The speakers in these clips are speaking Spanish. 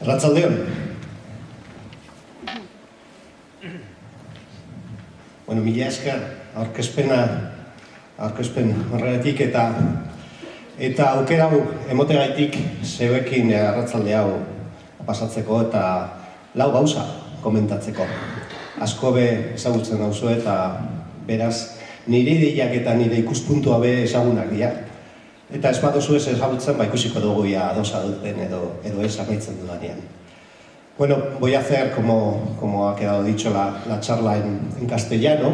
Arratsaldeon. Bueno, mila esker aurkezpen horregatik eta aukera hau emotegaitik zeuekin arratsalde hau pasatzeko eta lau gauza komentatzeko. Asko be ezagutzen dauzu eta beraz nire ideiak eta nire ikuspuntua be ezagunak dira. Eta ez baduzu ez ezagutzen, ikusiko dugu ya adosa duten edo ez amaitzen dudanean. Bueno, voy a hacer, como ha quedado dicho, la charla en castellano.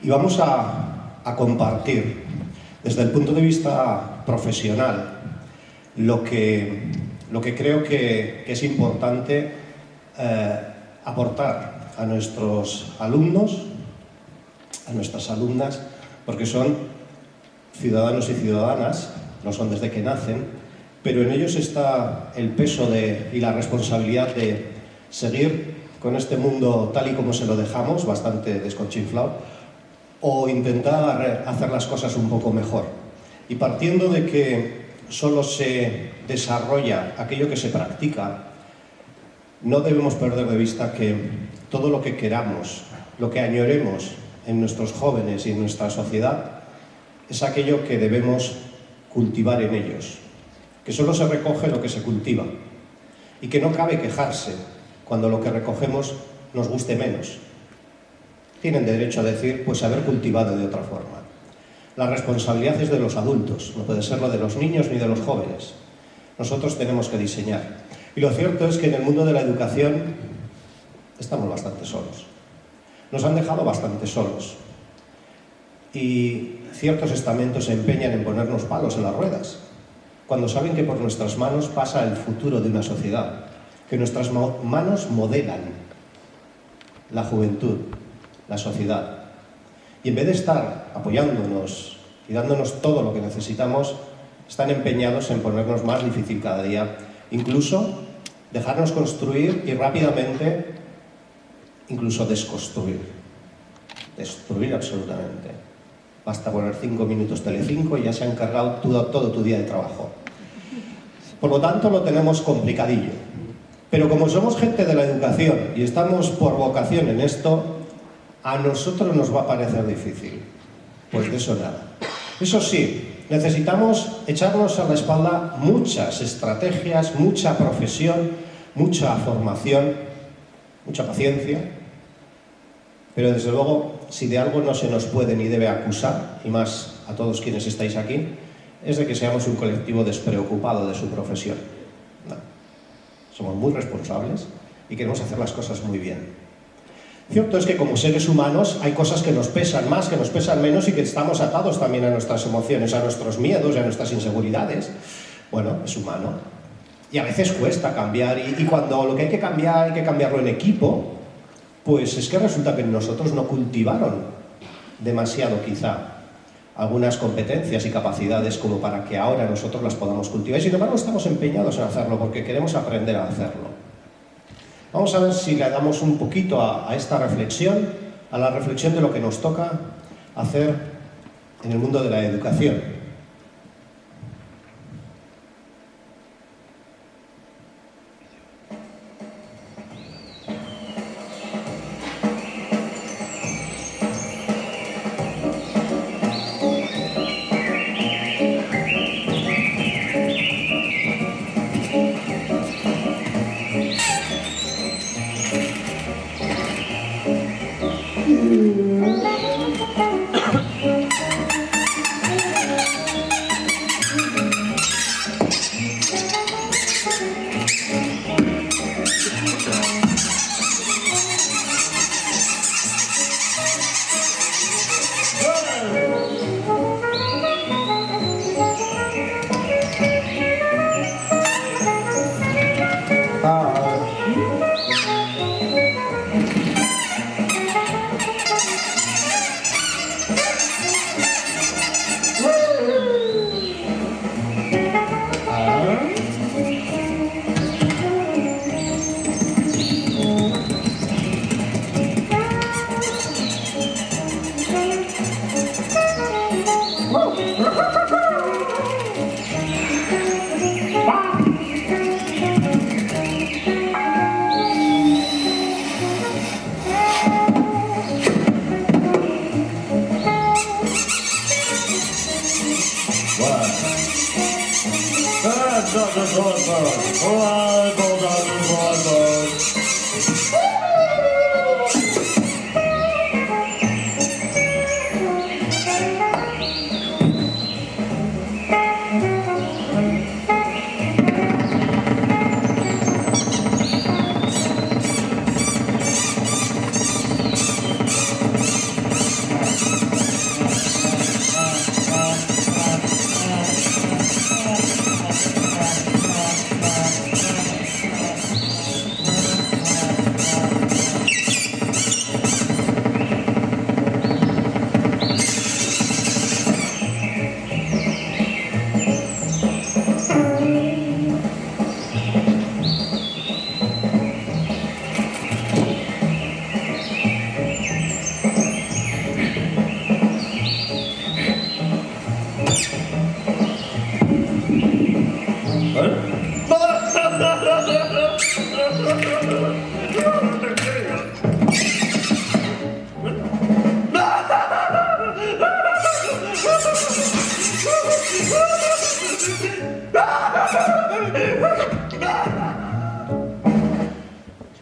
Y vamos a compartir, desde el punto de vista profesional, lo que creo que es importante aportar a nuestros alumnos, a nuestras alumnas, porque son ciudadanos y ciudadanas, no son desde que nacen, pero en ellos está el peso y la responsabilidad de seguir con este mundo tal y como se lo dejamos, bastante desconchinflado, o intentar hacer las cosas un poco mejor. Y partiendo de que solo se desarrolla aquello que se practica, no debemos perder de vista que todo lo que queramos, lo que añoremos en nuestros jóvenes y en nuestra sociedad, es aquello que debemos cultivar en ellos, que solo se recoge lo que se cultiva y que no cabe quejarse cuando lo que recogemos nos guste menos. Tienen derecho a decir, pues haber cultivado de otra forma. La responsabilidad es de los adultos, no puede ser lo de los niños ni de los jóvenes. Nosotros tenemos que diseñar. Y lo cierto es que en el mundo de la educación estamos bastante solos. Nos han dejado bastante solos y ciertos estamentos se empeñan en ponernos palos en las ruedas, cuando saben que por nuestras manos pasa el futuro de una sociedad, que nuestras manos modelan la juventud, la sociedad. Y en vez de estar apoyándonos y dándonos todo lo que necesitamos, están empeñados en ponernos más difícil cada día, incluso dejarnos construir y rápidamente incluso desconstruir, destruir absolutamente. Basta poner 5 minutos Telecinco y ya se ha encargado todo tu día de trabajo. Por lo tanto, lo tenemos complicadillo. Pero como somos gente de la educación y estamos por vocación en esto, a nosotros nos va a parecer difícil. Pues de eso nada. Eso sí, necesitamos echarnos a la espalda muchas estrategias, mucha profesión, mucha formación, mucha paciencia, pero desde luego, si de algo no se nos puede ni debe acusar, y más a todos quienes estáis aquí, es de que seamos un colectivo despreocupado de su profesión. No. Somos muy responsables y queremos hacer las cosas muy bien. Cierto es que como seres humanos hay cosas que nos pesan más, que nos pesan menos y que estamos atados también a nuestras emociones, a nuestros miedos y a nuestras inseguridades. Bueno, es humano. Y a veces cuesta cambiar, y cuando lo que hay que cambiarlo en equipo, pues es que resulta que nosotros no cultivaron demasiado quizá algunas competencias y capacidades como para que ahora nosotros las podamos cultivar. Y sin embargo estamos empeñados en hacerlo porque queremos aprender a hacerlo. Vamos a ver si le damos un poquito a esta reflexión, a la reflexión de lo que nos toca hacer en el mundo de la educación.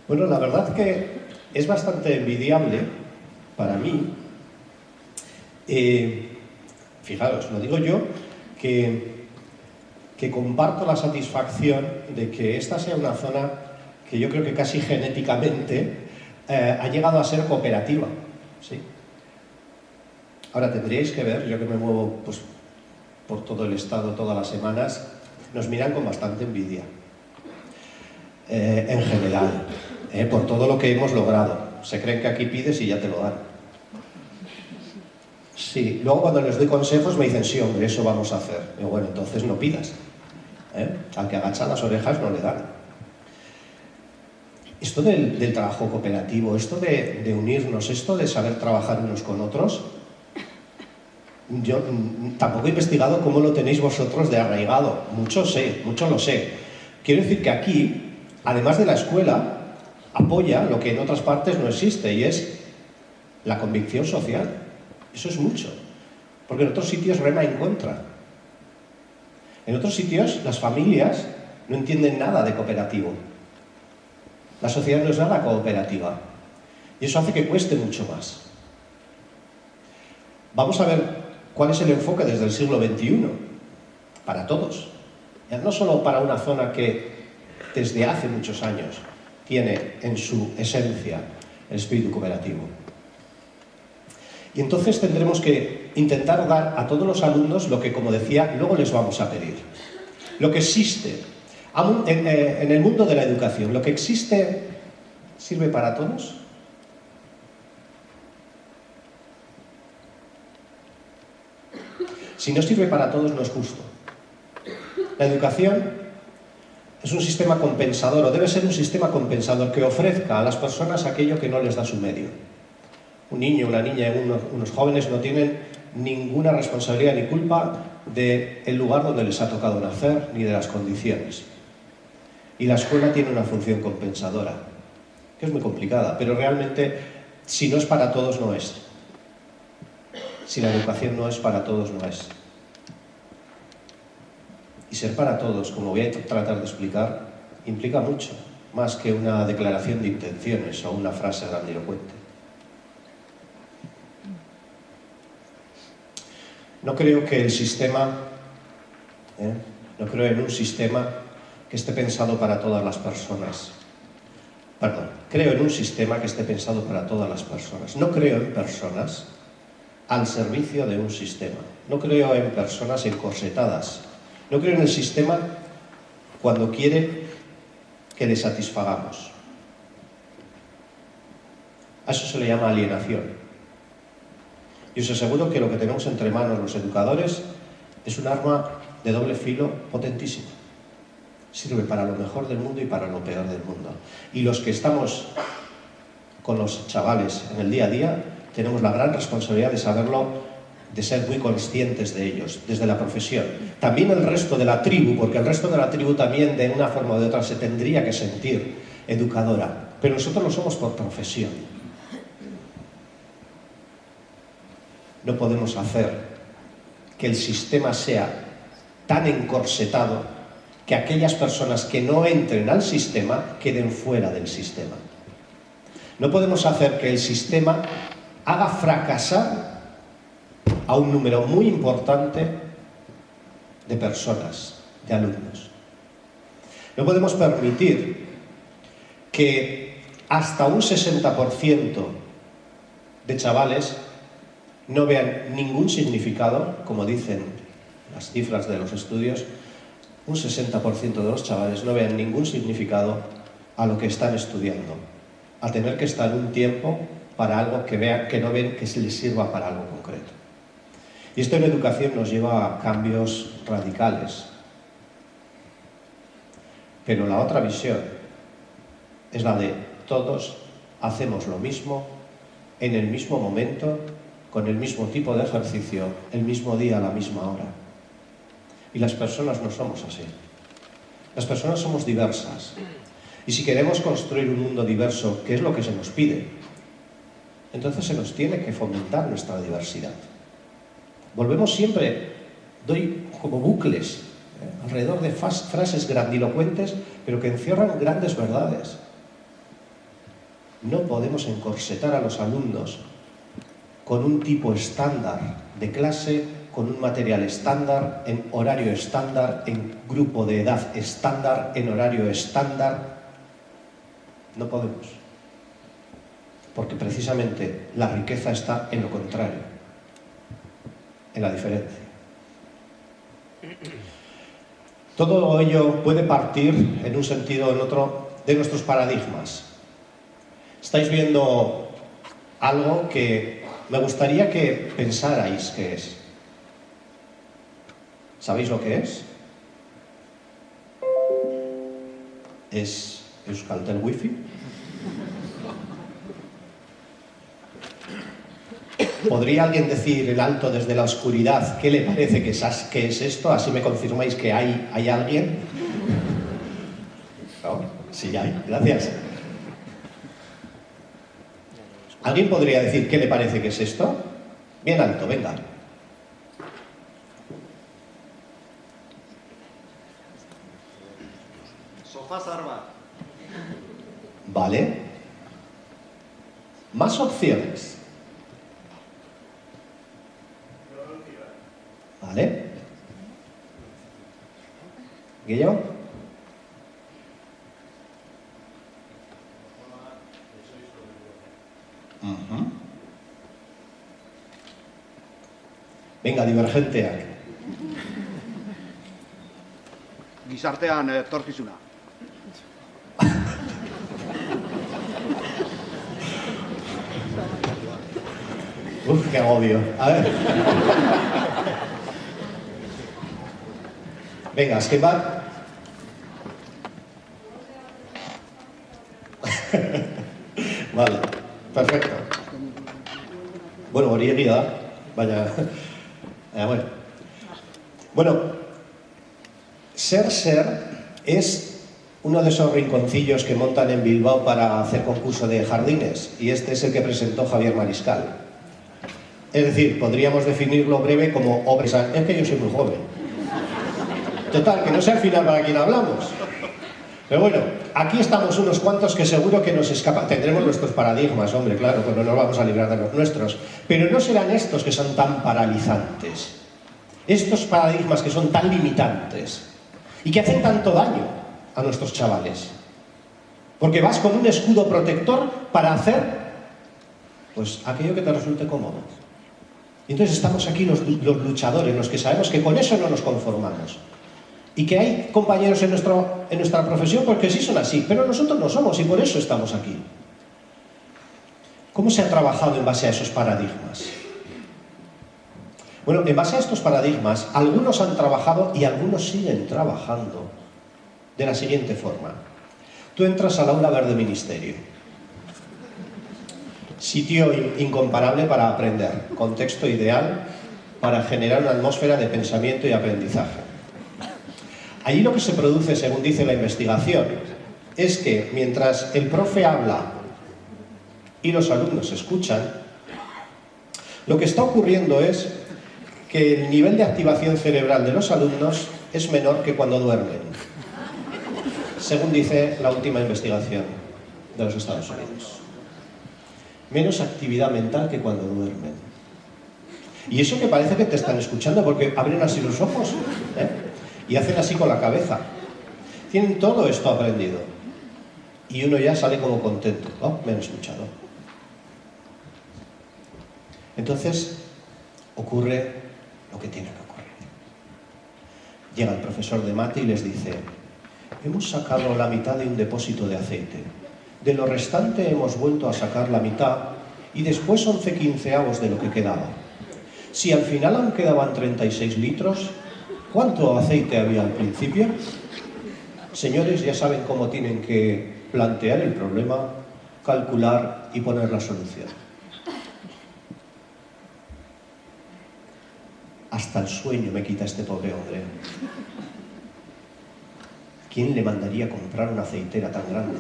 Bueno, la verdad que es bastante envidiable para mí. Fijaros, lo digo yo, que comparto la satisfacción de que esta sea una zona que yo creo que casi genéticamente ha llegado a ser cooperativa. ¿Sí? Ahora tendríais que ver, yo que me muevo pues, por todo el estado todas las semanas, nos miran con bastante envidia. En general, por todo lo que hemos logrado. Se creen que aquí pides y ya te lo dan. Sí, luego cuando les doy consejos me dicen, sí, hombre, eso vamos a hacer. Digo, bueno, entonces no pidas. Al que agacha las orejas no le dan. Esto del trabajo cooperativo, esto de unirnos, esto de saber trabajar unos con otros, yo tampoco he investigado cómo lo tenéis vosotros de arraigado. Mucho lo sé. Quiero decir que aquí, además de la escuela, apoya lo que en otras partes no existe, y es la convicción social. Eso es mucho, porque en otros sitios rema en contra. En otros sitios las familias no entienden nada de cooperativo. La sociedad no es nada cooperativa, y eso hace que cueste mucho más. Vamos a ver cuál es el enfoque desde el siglo XXI, para todos. Ya no solo para una zona que desde hace muchos años tiene en su esencia el espíritu cooperativo. Y entonces tendremos que intentar dar a todos los alumnos lo que, como decía, luego les vamos a pedir. Lo que existe en el mundo de la educación, lo que existe, ¿sirve para todos? Si no sirve para todos, no es justo. La educación es un sistema compensador, o debe ser un sistema compensador que ofrezca a las personas aquello que no les da su medio. Un niño, una niña, unos jóvenes no tienen ninguna responsabilidad ni culpa del lugar donde les ha tocado nacer, ni de las condiciones. Y la escuela tiene una función compensadora, que es muy complicada, pero realmente, si no es para todos, no es. Si la educación no es para todos, no es. Y ser para todos, como voy a tratar de explicar, implica mucho, más que una declaración de intenciones o una frase grandilocuente. No creo que el sistema, no creo en un sistema que esté pensado para todas las personas. Perdón, creo en un sistema que esté pensado para todas las personas. No creo en personas al servicio de un sistema. No creo en personas encorsetadas. No creo en el sistema cuando quiere que le satisfagamos. A eso se le llama alienación. Y os aseguro que lo que tenemos entre manos los educadores es un arma de doble filo potentísima. Sirve para lo mejor del mundo y para lo peor del mundo. Y los que estamos con los chavales en el día a día tenemos la gran responsabilidad de saberlo, de ser muy conscientes de ellos, desde la profesión. También el resto de la tribu, porque el resto de la tribu también de una forma o de otra se tendría que sentir educadora, pero nosotros lo somos por profesión. No podemos hacer que el sistema sea tan encorsetado que aquellas personas que no entren al sistema queden fuera del sistema. No podemos hacer que el sistema haga fracasar a un número muy importante de personas, de alumnos. No podemos permitir que hasta un 60% de chavales no vean ningún significado, como dicen las cifras de los estudios, un 60% de los chavales no vean ningún significado a lo que están estudiando, a tener que estar un tiempo para algo que no ven que se les sirva para algo concreto. Y esto en educación nos lleva a cambios radicales. Pero la otra visión es la de todos hacemos lo mismo, en el mismo momento, con el mismo tipo de ejercicio, el mismo día, a la misma hora. Y las personas no somos así. Las personas somos diversas. Y si queremos construir un mundo diverso, que es lo que se nos pide, entonces se nos tiene que fomentar nuestra diversidad. Volvemos siempre, doy como bucles alrededor de frases grandilocuentes, pero que encierran grandes verdades. No podemos encorsetar a los alumnos con un tipo estándar de clase, con un material estándar, en horario estándar, en grupo de edad estándar, en horario estándar. No podemos. Porque precisamente la riqueza está en lo contrario, en la diferencia. Todo ello puede partir, en un sentido o en otro, de nuestros paradigmas. Estáis viendo algo que me gustaría que pensarais que es. ¿Sabéis lo que es? Es Euskaltel Wi-Fi. ¿Podría alguien decir en alto desde la oscuridad qué le parece que es esto? Así me confirmáis que hay alguien. ¿No? Sí, hay. Gracias. ¿Alguien podría decir qué le parece que es esto? Bien alto, venga. Sofá Sarva. Vale. Más opciones. ¿Vale? ¿Guillo? Uh-huh. Venga, divergenteak. Gizartean etorkizuna. Uf, qué agobio. A ver. Venga, azken bat. Vale, perfecto. Bueno, hori egia da, baina... Bueno, ser es uno de esos rinconcillos que montan en Bilbao para hacer concurso de jardines, y este es el que presentó Javier Mariscal. Es decir, podríamos definirlo breve como obra. Es que yo soy muy joven. Total, que no sé al final para quién hablamos. Pero bueno, aquí estamos unos cuantos que seguro que nos escapan. Tendremos nuestros paradigmas, hombre, claro, pues no nos vamos a librar de los nuestros. Pero no serán estos que son tan paralizantes. Estos paradigmas que son tan limitantes y que hacen tanto daño a nuestros chavales. Porque vas con un escudo protector para hacer, pues, aquello que te resulte cómodo. Y entonces estamos aquí los luchadores, los que sabemos que con eso no nos conformamos. Y que hay compañeros en nuestra profesión porque sí son así, pero nosotros no somos y por eso estamos aquí. ¿Cómo se ha trabajado en base a esos paradigmas? Bueno, en base a estos paradigmas, algunos han trabajado y algunos siguen trabajando de la siguiente forma. Tú entras al aula verde ministerio. Sitio incomparable para aprender, contexto ideal para generar una atmósfera de pensamiento y aprendizaje. Allí lo que se produce, según dice la investigación, es que mientras el profe habla y los alumnos escuchan, lo que está ocurriendo es que el nivel de activación cerebral de los alumnos es menor que cuando duermen. según dice la última investigación de los Estados Unidos. Menos actividad mental que cuando duermen. Y eso que parece que te están escuchando porque abren así los ojos, ¿eh? Y hacen así con la cabeza. Tienen todo esto aprendido. Y uno ya sale como contento. Oh, me han escuchado. Entonces, ocurre lo que tiene que ocurrir. Llega el profesor de mate y les dice: hemos sacado la mitad de un depósito de aceite. De lo restante hemos vuelto a sacar la mitad y después 11/15 de lo que quedaba. Si al final aún quedaban 36 litros, ¿cuánto aceite había al principio? Señores, ya saben cómo tienen que plantear el problema, calcular y poner la solución. Hasta el sueño me quita este pobre hombre. ¿Quién le mandaría a comprar una aceitera tan grande?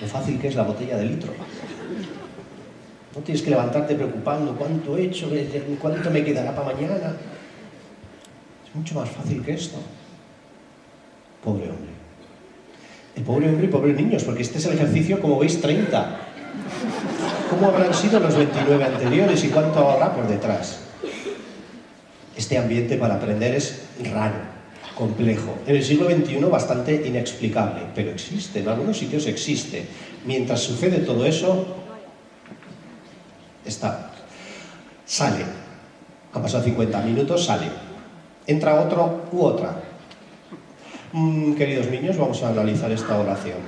Lo fácil que es la botella de litro. No tienes que levantarte preocupando cuánto he hecho, cuánto me quedará para mañana. Es mucho más fácil que esto. Pobre hombre. El pobre hombre y pobres niños, porque este es el ejercicio, como veis, 30. ¿Cómo habrán sido los 29 anteriores y cuánto habrá por detrás? Este ambiente para aprender es raro, complejo. En el siglo XXI bastante inexplicable, pero existe, en algunos sitios existe. Mientras sucede todo eso, sale. Han pasado 50 minutos, sale. Entra otro u otra. Queridos niños, vamos a analizar esta oración.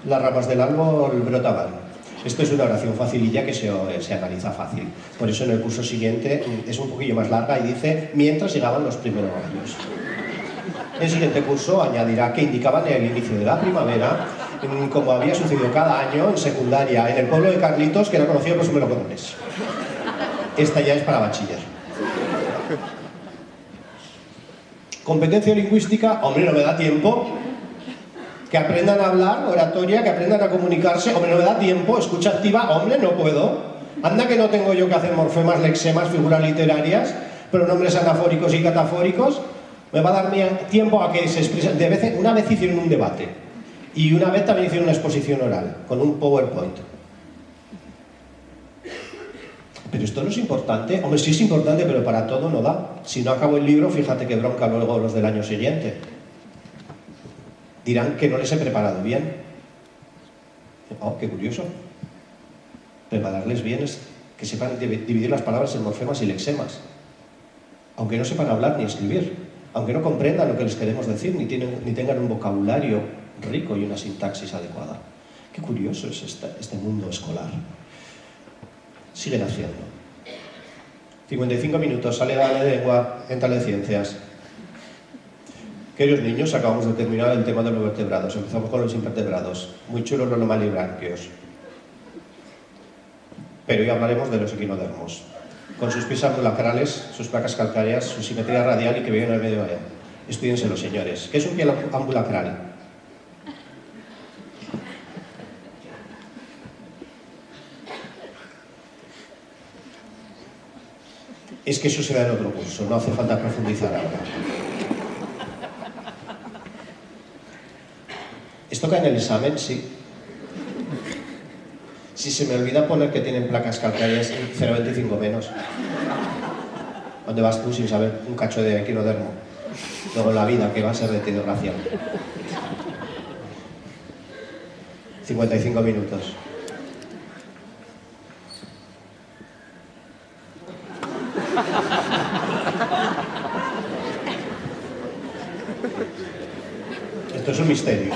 Las ramas del árbol brotaban. Esto es una oración facililla que se analiza fácil. Por eso en el curso siguiente es un poquillo más larga y dice mientras llegaban los primeros rayos. El siguiente curso añadirá que indicaban el inicio de la primavera, como había sucedido cada año en secundaria, en el pueblo de Carlitos, que era conocido por sus melocotones. Esta ya es para bachiller. Competencia lingüística, hombre, no me da tiempo. Que aprendan a hablar, oratoria, que aprendan a comunicarse, hombre, no me da tiempo. Escucha activa, hombre, no puedo. Anda que no tengo yo que hacer morfemas, lexemas, figuras literarias, pronombres anafóricos y catafóricos. Me va a dar tiempo a que se expresen. Una vez hicieron un debate y una vez también hicieron una exposición oral con un PowerPoint. Pero esto no es importante. Hombre, sí es importante, pero para todo no da. Si no acabo el libro, fíjate qué bronca luego los del año siguiente. Dirán que no les he preparado bien. Oh, qué curioso. Prepararles bien es que sepan dividir las palabras en morfemas y lexemas. Aunque no sepan hablar ni escribir. Aunque no comprendan lo que les queremos decir, ni tengan un vocabulario rico y una sintaxis adecuada. Qué curioso es este mundo escolar. Siguen haciendo. 55 minutos, sale la de lengua, entra de ciencias. Queridos niños, acabamos de terminar el tema de los vertebrados. Empezamos con los invertebrados. Muy chulos los lomalibranquios. Pero hoy hablaremos de los equinodermos. Con sus pies ambulacrales, sus placas calcáreas, su simetría radial y que viven en el medio allá. Estúdienselo, señores. ¿Qué es un pie ambulacral? Es que eso será en otro curso, no hace falta profundizar ahora. ¿Esto cae en el examen? Sí. Si se me olvida poner que tienen placas calcáreas, 0,25 menos. ¿Dónde vas tú sin saber un cacho de equinodermo? Luego en la vida, que va a ser de ti, desgraciado. 55 minutos. Esto es un misterio.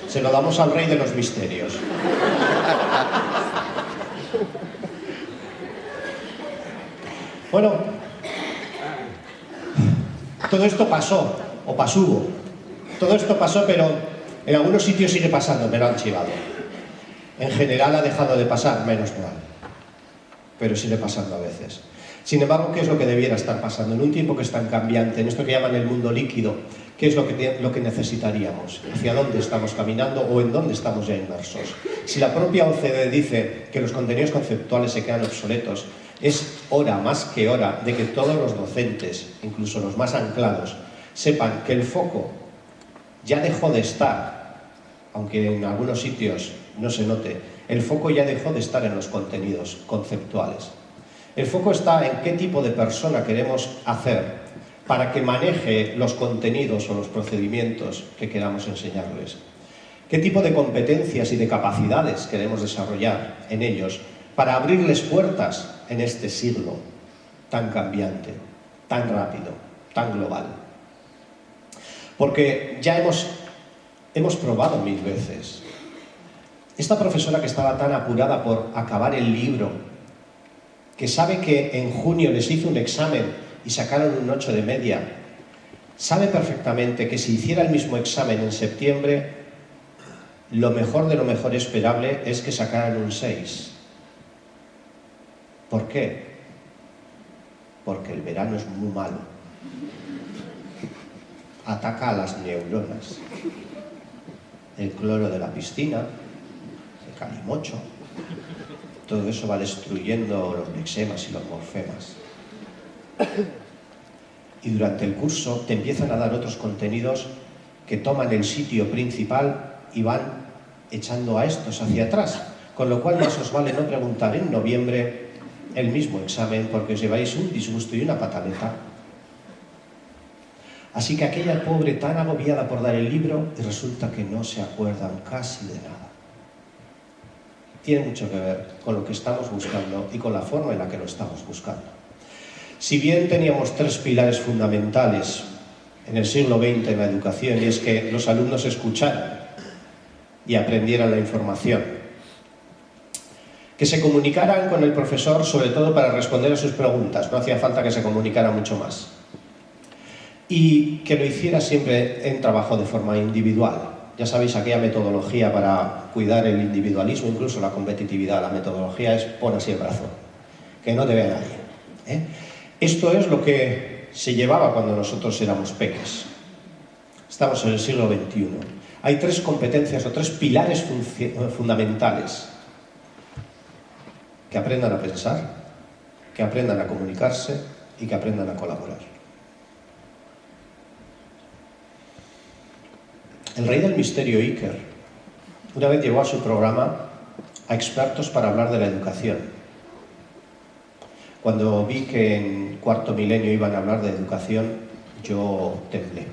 Se lo damos al rey de los misterios. Bueno, todo esto pasó, o pasó. Todo esto pasó, pero en algunos sitios sigue pasando, me lo han chivado. En general ha dejado de pasar, menos mal. Pero sigue pasando a veces. Sin embargo, ¿qué es lo que debiera estar pasando? En un tiempo que es tan cambiante, en esto que llaman el mundo líquido, ¿qué es lo que necesitaríamos? ¿Hacia dónde estamos caminando o en dónde estamos ya inmersos? Si la propia OCDE dice que los contenidos conceptuales se quedan obsoletos, Es hora, más que hora, de que todos los docentes, incluso los más anclados, sepan que el foco ya dejó de estar, aunque en algunos sitios no se note, el foco ya dejó de estar en los contenidos conceptuales. El foco está en qué tipo de persona queremos hacer para que maneje los contenidos o los procedimientos que queramos enseñarles. ¿Qué tipo de competencias y de capacidades queremos desarrollar en ellos para abrirles puertas en este siglo tan cambiante, tan rápido, tan global? Porque ya hemos probado 1000 veces. Esta profesora que estaba tan apurada por acabar el libro, que sabe que en junio les hizo un examen y sacaron un 8 de media, sabe perfectamente que si hiciera el mismo examen en septiembre, lo mejor de lo mejor esperable es que sacaran un 6. ¿Por qué? Porque el verano es muy malo. Ataca a las neuronas. El cloro de la piscina, el calimocho, todo eso va destruyendo los lexemas y los morfemas. Y durante el curso te empiezan a dar otros contenidos que toman el sitio principal y van echando a estos hacia atrás, con lo cual más os vale no preguntar en noviembre el mismo examen porque os lleváis un disgusto y una pataleta. Así que aquella pobre tan agobiada por dar el libro y resulta que no se acuerdan casi de nada. Tiene mucho que ver con lo que estamos buscando y con la forma en la que lo estamos buscando. Si bien teníamos 3 pilares fundamentales en el siglo XX en la educación, y es que los alumnos escucharan y aprendieran la información, que se comunicaran con el profesor sobre todo para responder a sus preguntas, no hacía falta que se comunicara mucho más, y que lo hiciera siempre en trabajo de forma individual. Ya sabéis, aquella metodología para cuidar el individualismo, incluso la competitividad, la metodología es pon así el brazo, que no te vea nadie. Esto es lo que se llevaba cuando nosotros éramos peques. Estamos en el siglo XXI. Hay 3 competencias o 3 pilares fundamentales: que aprendan a pensar, que aprendan a comunicarse y que aprendan a colaborar. El rey del misterio, Iker, una vez llevó a su programa a expertos para hablar de la educación. Cuando vi que en cuarto milenio iban a hablar de educación, yo temblé.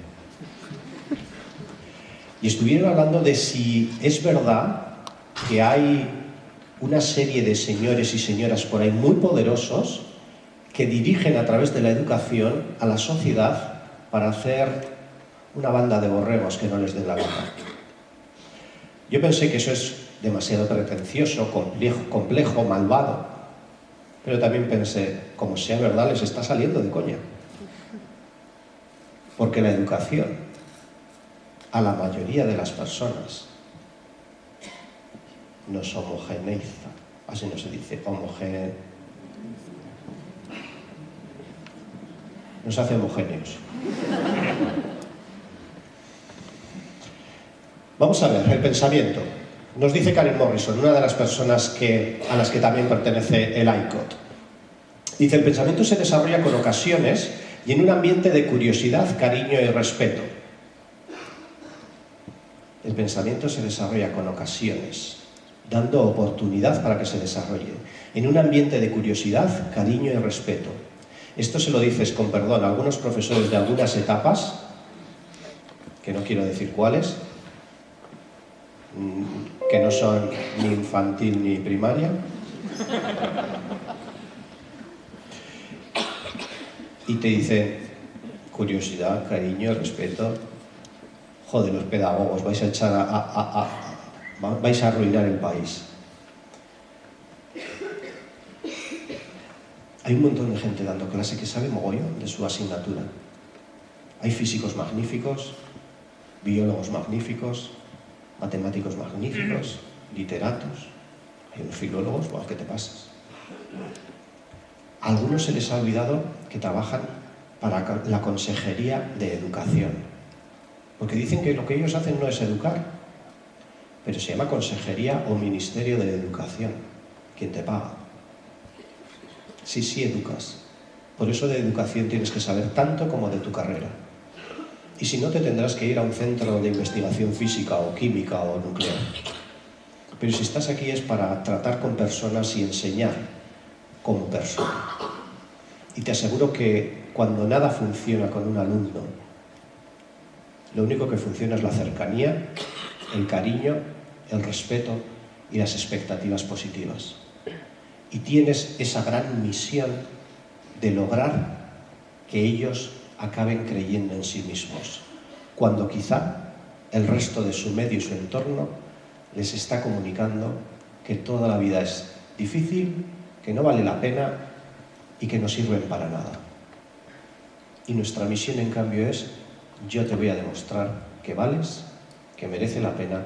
Y estuvieron hablando de si es verdad que hay una serie de señores y señoras por ahí muy poderosos que dirigen a través de la educación a la sociedad para hacer una banda de borregos que no les dé la gana. Yo pensé que eso es demasiado pretencioso, complejo, malvado, pero también pensé, como sea verdad, les está saliendo de coña. Porque la educación a la mayoría de las personas nos homogeneiza, así no se dice, nos hace homogéneos. Vamos a ver, el pensamiento. Nos dice Karen Morrison, una de las personas a las que también pertenece el ICOT. Dice, el pensamiento se desarrolla con ocasiones y en un ambiente de curiosidad, cariño y respeto. El pensamiento se desarrolla con ocasiones, dando oportunidad para que se desarrolle, en un ambiente de curiosidad, cariño y respeto. Esto se lo dices con perdón a algunos profesores de algunas etapas, que no quiero decir cuáles, que no son ni infantil ni primaria. Y te dicen curiosidad, cariño, respeto. Joder, los pedagogos, vais a arruinar el país. Hay un montón de gente dando clase que sabe mogollón de su asignatura. Hay físicos magníficos, biólogos magníficos, matemáticos magníficos, literatos, hay unos filólogos, wow, ¿qué te pasas? A algunos se les ha olvidado que trabajan para la Consejería de Educación, porque dicen que lo que ellos hacen no es educar, pero se llama Consejería o Ministerio de Educación. ¿Quién te paga? sí educas. Por eso de educación tienes que saber tanto como de tu carrera. Y si no, te tendrás que ir a un centro de investigación física o química o nuclear. Pero si estás aquí es para tratar con personas y enseñar como persona. Y te aseguro que cuando nada funciona con un alumno, lo único que funciona es la cercanía, el cariño, el respeto y las expectativas positivas. Y tienes esa gran misión de lograr que ellos acaben creyendo en sí mismos, cuando quizá el resto de su medio y su entorno les está comunicando que toda la vida es difícil, que no vale la pena y que no sirven para nada. Y nuestra misión, en cambio, es: yo te voy a demostrar que vales, que merece la pena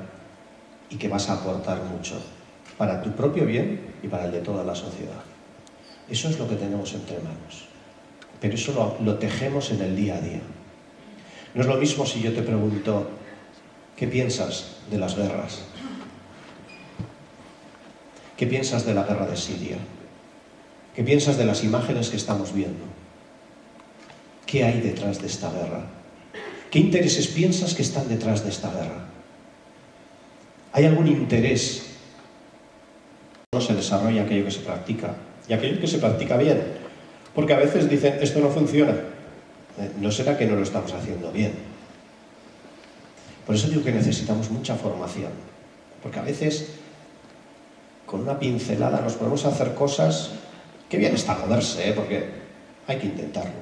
y que vas a aportar mucho para tu propio bien y para el de toda la sociedad. Eso es lo que tenemos entre manos. Pero eso lo tejemos en el día a día. No es lo mismo si yo te pregunto: ¿qué piensas de las guerras? ¿Qué piensas de la guerra de Siria? ¿Qué piensas de las imágenes que estamos viendo? ¿Qué hay detrás de esta guerra? ¿Qué intereses piensas que están detrás de esta guerra? ¿Hay algún interés? No se desarrolla aquello que se practica, y aquello que se practica bien. Porque a veces dicen: esto no funciona. ¿No será que no lo estamos haciendo bien? Por eso digo que necesitamos mucha formación. Porque a veces, con una pincelada, nos podemos hacer cosas que bien está moverse, porque hay que intentarlo.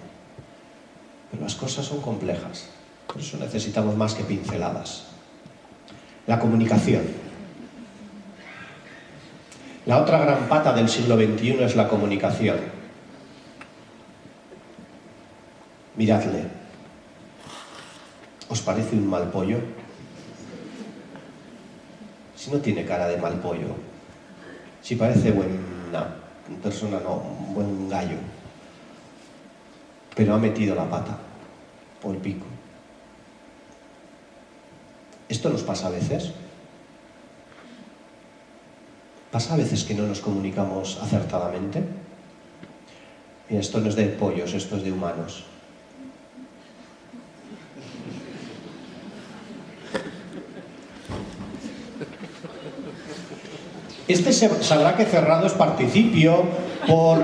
Pero las cosas son complejas. Por eso necesitamos más que pinceladas. La comunicación. La otra gran pata del siglo XXI es la comunicación. Miradle. ¿Os parece un mal pollo? Si no tiene cara de mal pollo. Si parece buena persona, no, un buen gallo. Pero ha metido la pata o el pico. ¿Esto nos pasa a veces? ¿Pasa a veces que no nos comunicamos acertadamente? Mira, esto no es de pollos, esto es de humanos. Este sabrá que cerrado es participio,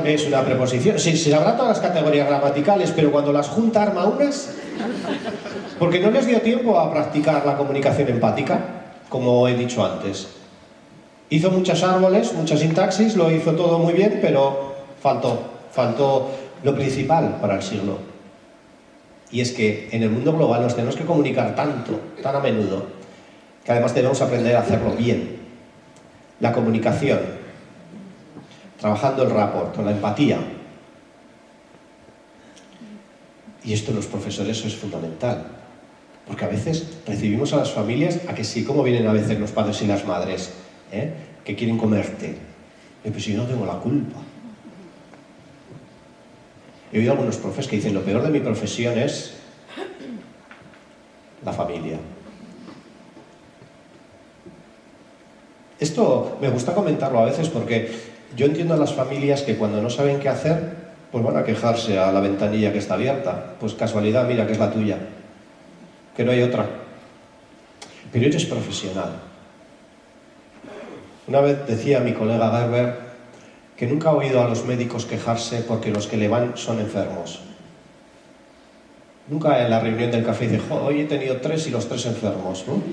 es una preposición. Sí, se sabrá todas las categorías gramaticales, pero cuando las junta arma unas, porque no les dio tiempo a practicar la comunicación empática, como he dicho antes. Hizo muchos árboles, mucha sintaxis, lo hizo todo muy bien, pero faltó lo principal para el siglo. Y es que en el mundo global nos tenemos que comunicar tanto, tan a menudo, que además debemos aprender a hacerlo bien. La comunicación, trabajando el rapport, la empatía. Y esto en los profesores es fundamental, porque a veces recibimos a las familias, a que sí, como vienen a veces los padres y las madres, que quieren comerte. Pero si yo no tengo la culpa. He oído algunos profes que dicen: lo peor de mi profesión es la familia. Esto me gusta comentarlo a veces porque yo entiendo a las familias que cuando no saben qué hacer, pues van a quejarse a la ventanilla que está abierta. Pues casualidad, mira que es la tuya, que no hay otra. Pero eres profesional. Una vez decía mi colega Gerber que nunca ha oído a los médicos quejarse porque los que le van son enfermos. Nunca en la reunión del café dice: hoy he tenido 3 y los 3 enfermos, ¿no?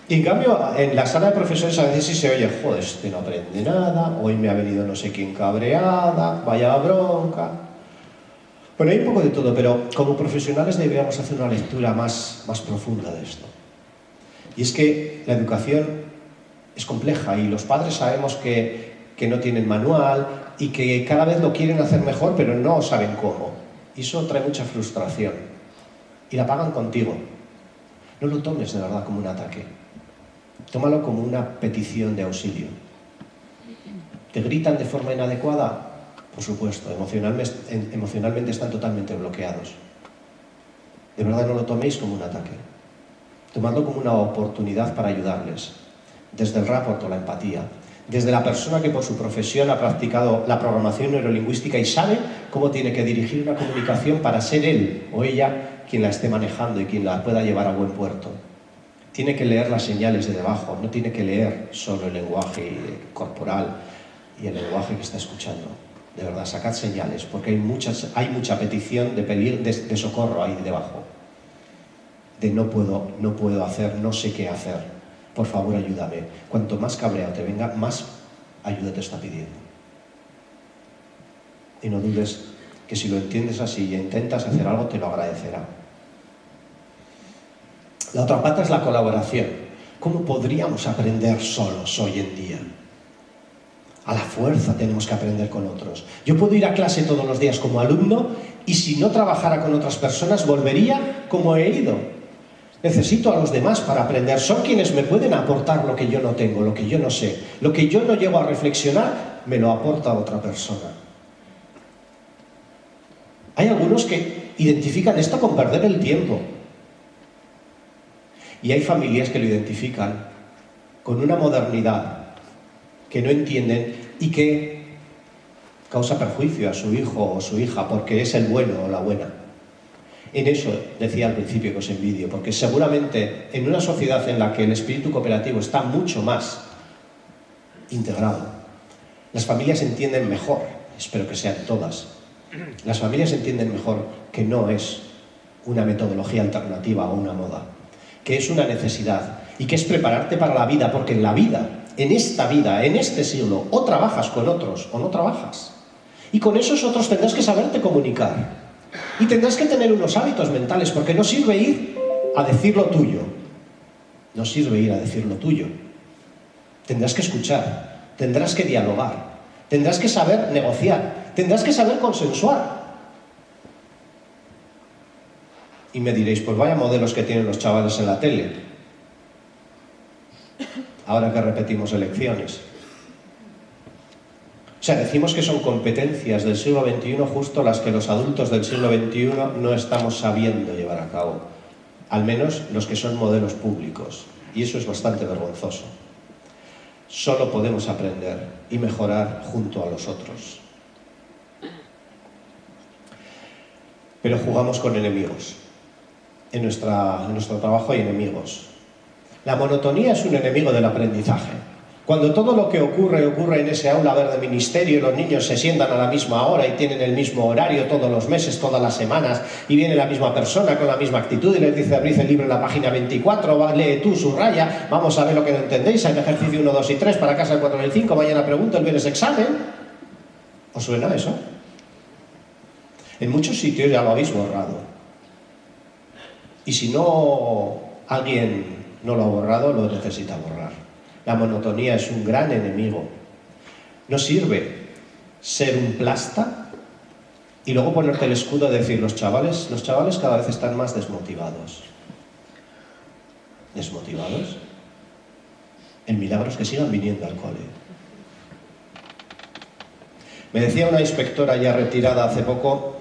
Y en cambio, en la sala de profesores a veces sí se oye: joder, este no aprende nada, hoy me ha venido no sé quién cabreada, vaya bronca. Bueno, hay un poco de todo, pero como profesionales deberíamos hacer una lectura más profunda de esto. Y es que la educación es compleja y los padres sabemos que no tienen manual y que cada vez lo quieren hacer mejor, pero no saben cómo. Y eso trae mucha frustración. Y la pagan contigo. No lo tomes de verdad como un ataque. Tómalo como una petición de auxilio. ¿Te gritan de forma inadecuada? Por supuesto, emocionalmente están totalmente bloqueados. De verdad, no lo toméis como un ataque. Tomadlo como una oportunidad para ayudarles. Desde el rapport o la empatía. Desde la persona que por su profesión ha practicado la programación neurolingüística y sabe cómo tiene que dirigir una comunicación para ser él o ella quien la esté manejando y quien la pueda llevar a buen puerto. Tiene que leer las señales de debajo, no tiene que leer solo el lenguaje corporal y el lenguaje que está escuchando. De verdad, sacad señales, porque hay mucha petición de socorro ahí debajo. De no puedo hacer, no sé qué hacer. Por favor, ayúdame. Cuanto más cabreado te venga, más ayuda te está pidiendo. Y no dudes que si lo entiendes así y intentas hacer algo, te lo agradecerá. La otra pata es la colaboración. ¿Cómo podríamos aprender solos hoy en día? A la fuerza tenemos que aprender con otros. Yo puedo ir a clase todos los días como alumno y si no trabajara con otras personas, volvería como he ido. Necesito a los demás para aprender. Son quienes me pueden aportar lo que yo no tengo, lo que yo no sé. Lo que yo no llego a reflexionar, me lo aporta otra persona. Hay algunos que identifican esto con perder el tiempo. Y hay familias que lo identifican con una modernidad que no entienden y que causa perjuicio a su hijo o su hija porque es el bueno o la buena. En eso decía al principio que os envidio, porque seguramente en una sociedad en la que el espíritu cooperativo está mucho más integrado, las familias entienden mejor, espero que sean todas, las familias entienden mejor que no es una metodología alternativa o una moda, que es una necesidad y que es prepararte para la vida, porque en la vida, en esta vida, en este siglo, o trabajas con otros o no trabajas. Y con esos otros tendrás que saberte comunicar. Y tendrás que tener unos hábitos mentales, porque no sirve ir a decir lo tuyo. No sirve ir a decir lo tuyo. Tendrás que escuchar, tendrás que dialogar, tendrás que saber negociar, tendrás que saber consensuar. Y me diréis, pues vaya modelos que tienen los chavales en la tele. Ahora que repetimos elecciones. O sea, decimos que son competencias del siglo XXI justo las que los adultos del siglo XXI no estamos sabiendo llevar a cabo. Al menos los que son modelos públicos. Y eso es bastante vergonzoso. Solo podemos aprender y mejorar junto a los otros. Pero jugamos con enemigos. En nuestro trabajo hay enemigos. La monotonía es un enemigo del aprendizaje. Cuando todo lo que ocurre en ese aula verde ministerio y los niños se sientan a la misma hora y tienen el mismo horario todos los meses, todas las semanas, y viene la misma persona con la misma actitud y les dice, abrid el libro en la página 24, lee tú, subraya, vamos a ver lo que no entendéis, hay ejercicio 1, 2 y 3 para casa el 4 y el 5, mañana pregunto, el viernes examen. ¿Os suena eso? En muchos sitios ya lo habéis borrado. Y si no, alguien no lo ha borrado, lo necesita borrar. La monotonía es un gran enemigo. No sirve ser un plasta y luego ponerte el escudo de decir, los chavales cada vez están más desmotivados. ¿Desmotivados? El milagro es que sigan viniendo al cole. Me decía una inspectora ya retirada hace poco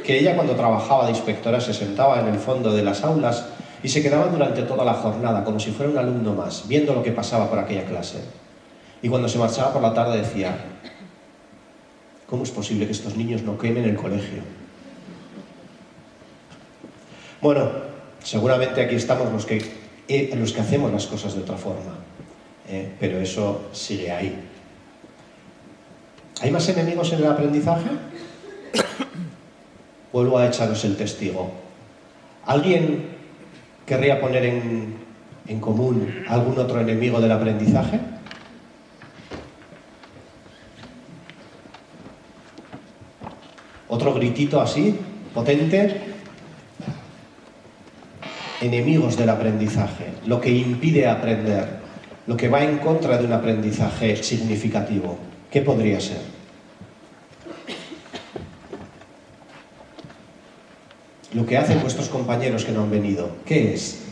que ella cuando trabajaba de inspectora se sentaba en el fondo de las aulas y se quedaba durante toda la jornada, como si fuera un alumno más, viendo lo que pasaba por aquella clase. Y cuando se marchaba por la tarde decía, ¿cómo es posible que estos niños no quemen el colegio? Bueno, seguramente aquí estamos los que hacemos las cosas de otra forma, pero eso sigue ahí. ¿Hay más enemigos en el aprendizaje? Vuelvo a echaros el testigo. ¿Alguien querría poner en común algún otro enemigo del aprendizaje? ¿Otro gritito así, potente? Enemigos del aprendizaje, lo que impide aprender, lo que va en contra de un aprendizaje significativo. ¿Qué podría ser? Lo que hacen vuestros compañeros que no han venido, ¿qué es?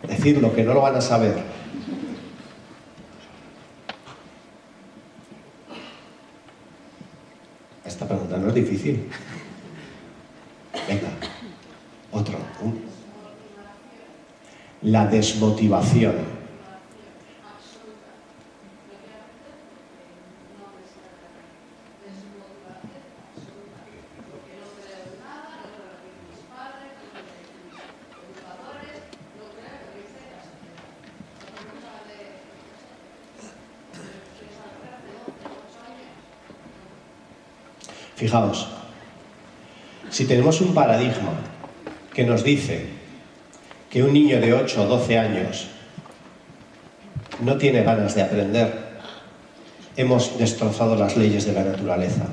Decidlo, que no lo van a saber. Esta pregunta no es difícil. Venga, otro. La desmotivación. Fijaos, si tenemos un paradigma que nos dice que un niño de 8 o 12 años no tiene ganas de aprender, hemos destrozado las leyes de la naturaleza.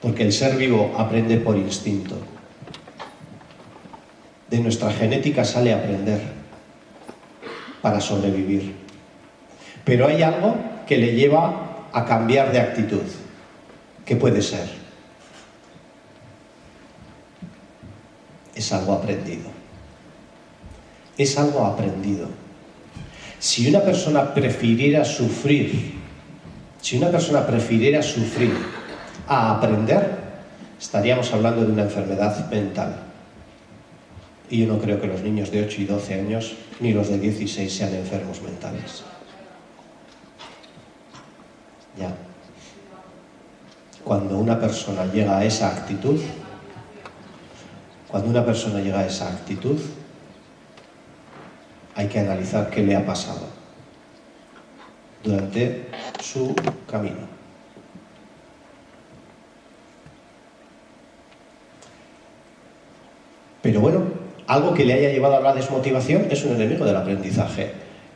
Porque el ser vivo aprende por instinto. De nuestra genética sale aprender para sobrevivir. Pero hay algo que le lleva a cambiar de actitud. ¿Qué puede ser? Es algo aprendido. Es algo aprendido. Si una persona prefiriera sufrir, a aprender, estaríamos hablando de una enfermedad mental. Y yo no creo que los niños de 8 y 12 años, ni los de 16, sean enfermos mentales. Ya. Cuando una persona llega a esa actitud, hay que analizar qué le ha pasado durante su camino. Pero bueno, algo que le haya llevado a la desmotivación es un enemigo del aprendizaje.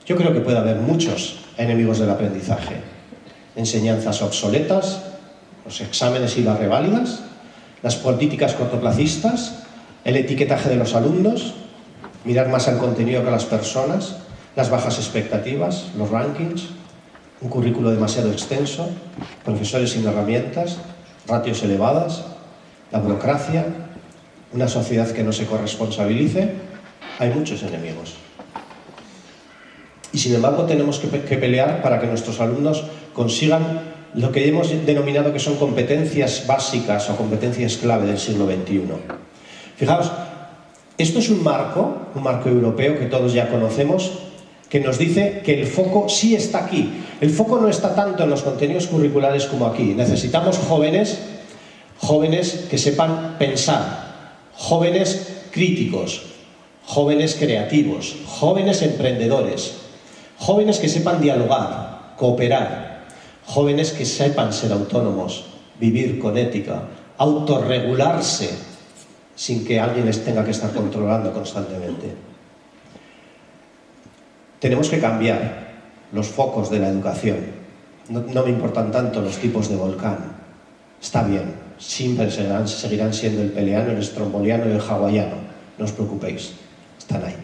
Yo creo que puede haber muchos enemigos del aprendizaje. Enseñanzas obsoletas, los exámenes y las reválidas, las políticas cortoplacistas, el etiquetaje de los alumnos, mirar más al contenido que a las personas, las bajas expectativas, los rankings, un currículo demasiado extenso, profesores sin herramientas, ratios elevadas, la burocracia, una sociedad que no se corresponsabilice. Hay muchos enemigos. Y sin embargo tenemos que pelear para que nuestros alumnos consigan lo que hemos denominado que son competencias básicas o competencias clave del siglo XXI. Fijaos, esto es un marco europeo que todos ya conocemos, que nos dice que el foco sí está aquí. El foco no está tanto en los contenidos curriculares como aquí. Necesitamos jóvenes que sepan pensar, jóvenes críticos, jóvenes creativos, jóvenes emprendedores, jóvenes que sepan dialogar, cooperar, jóvenes que sepan ser autónomos, vivir con ética, autorregularse sin que alguien les tenga que estar controlando constantemente. Tenemos que cambiar los focos de la educación. No me importan tanto los tipos de volcán. Está bien, siempre seguirán siendo el peleano, el estromboliano y el hawaiano. No os preocupéis, están ahí.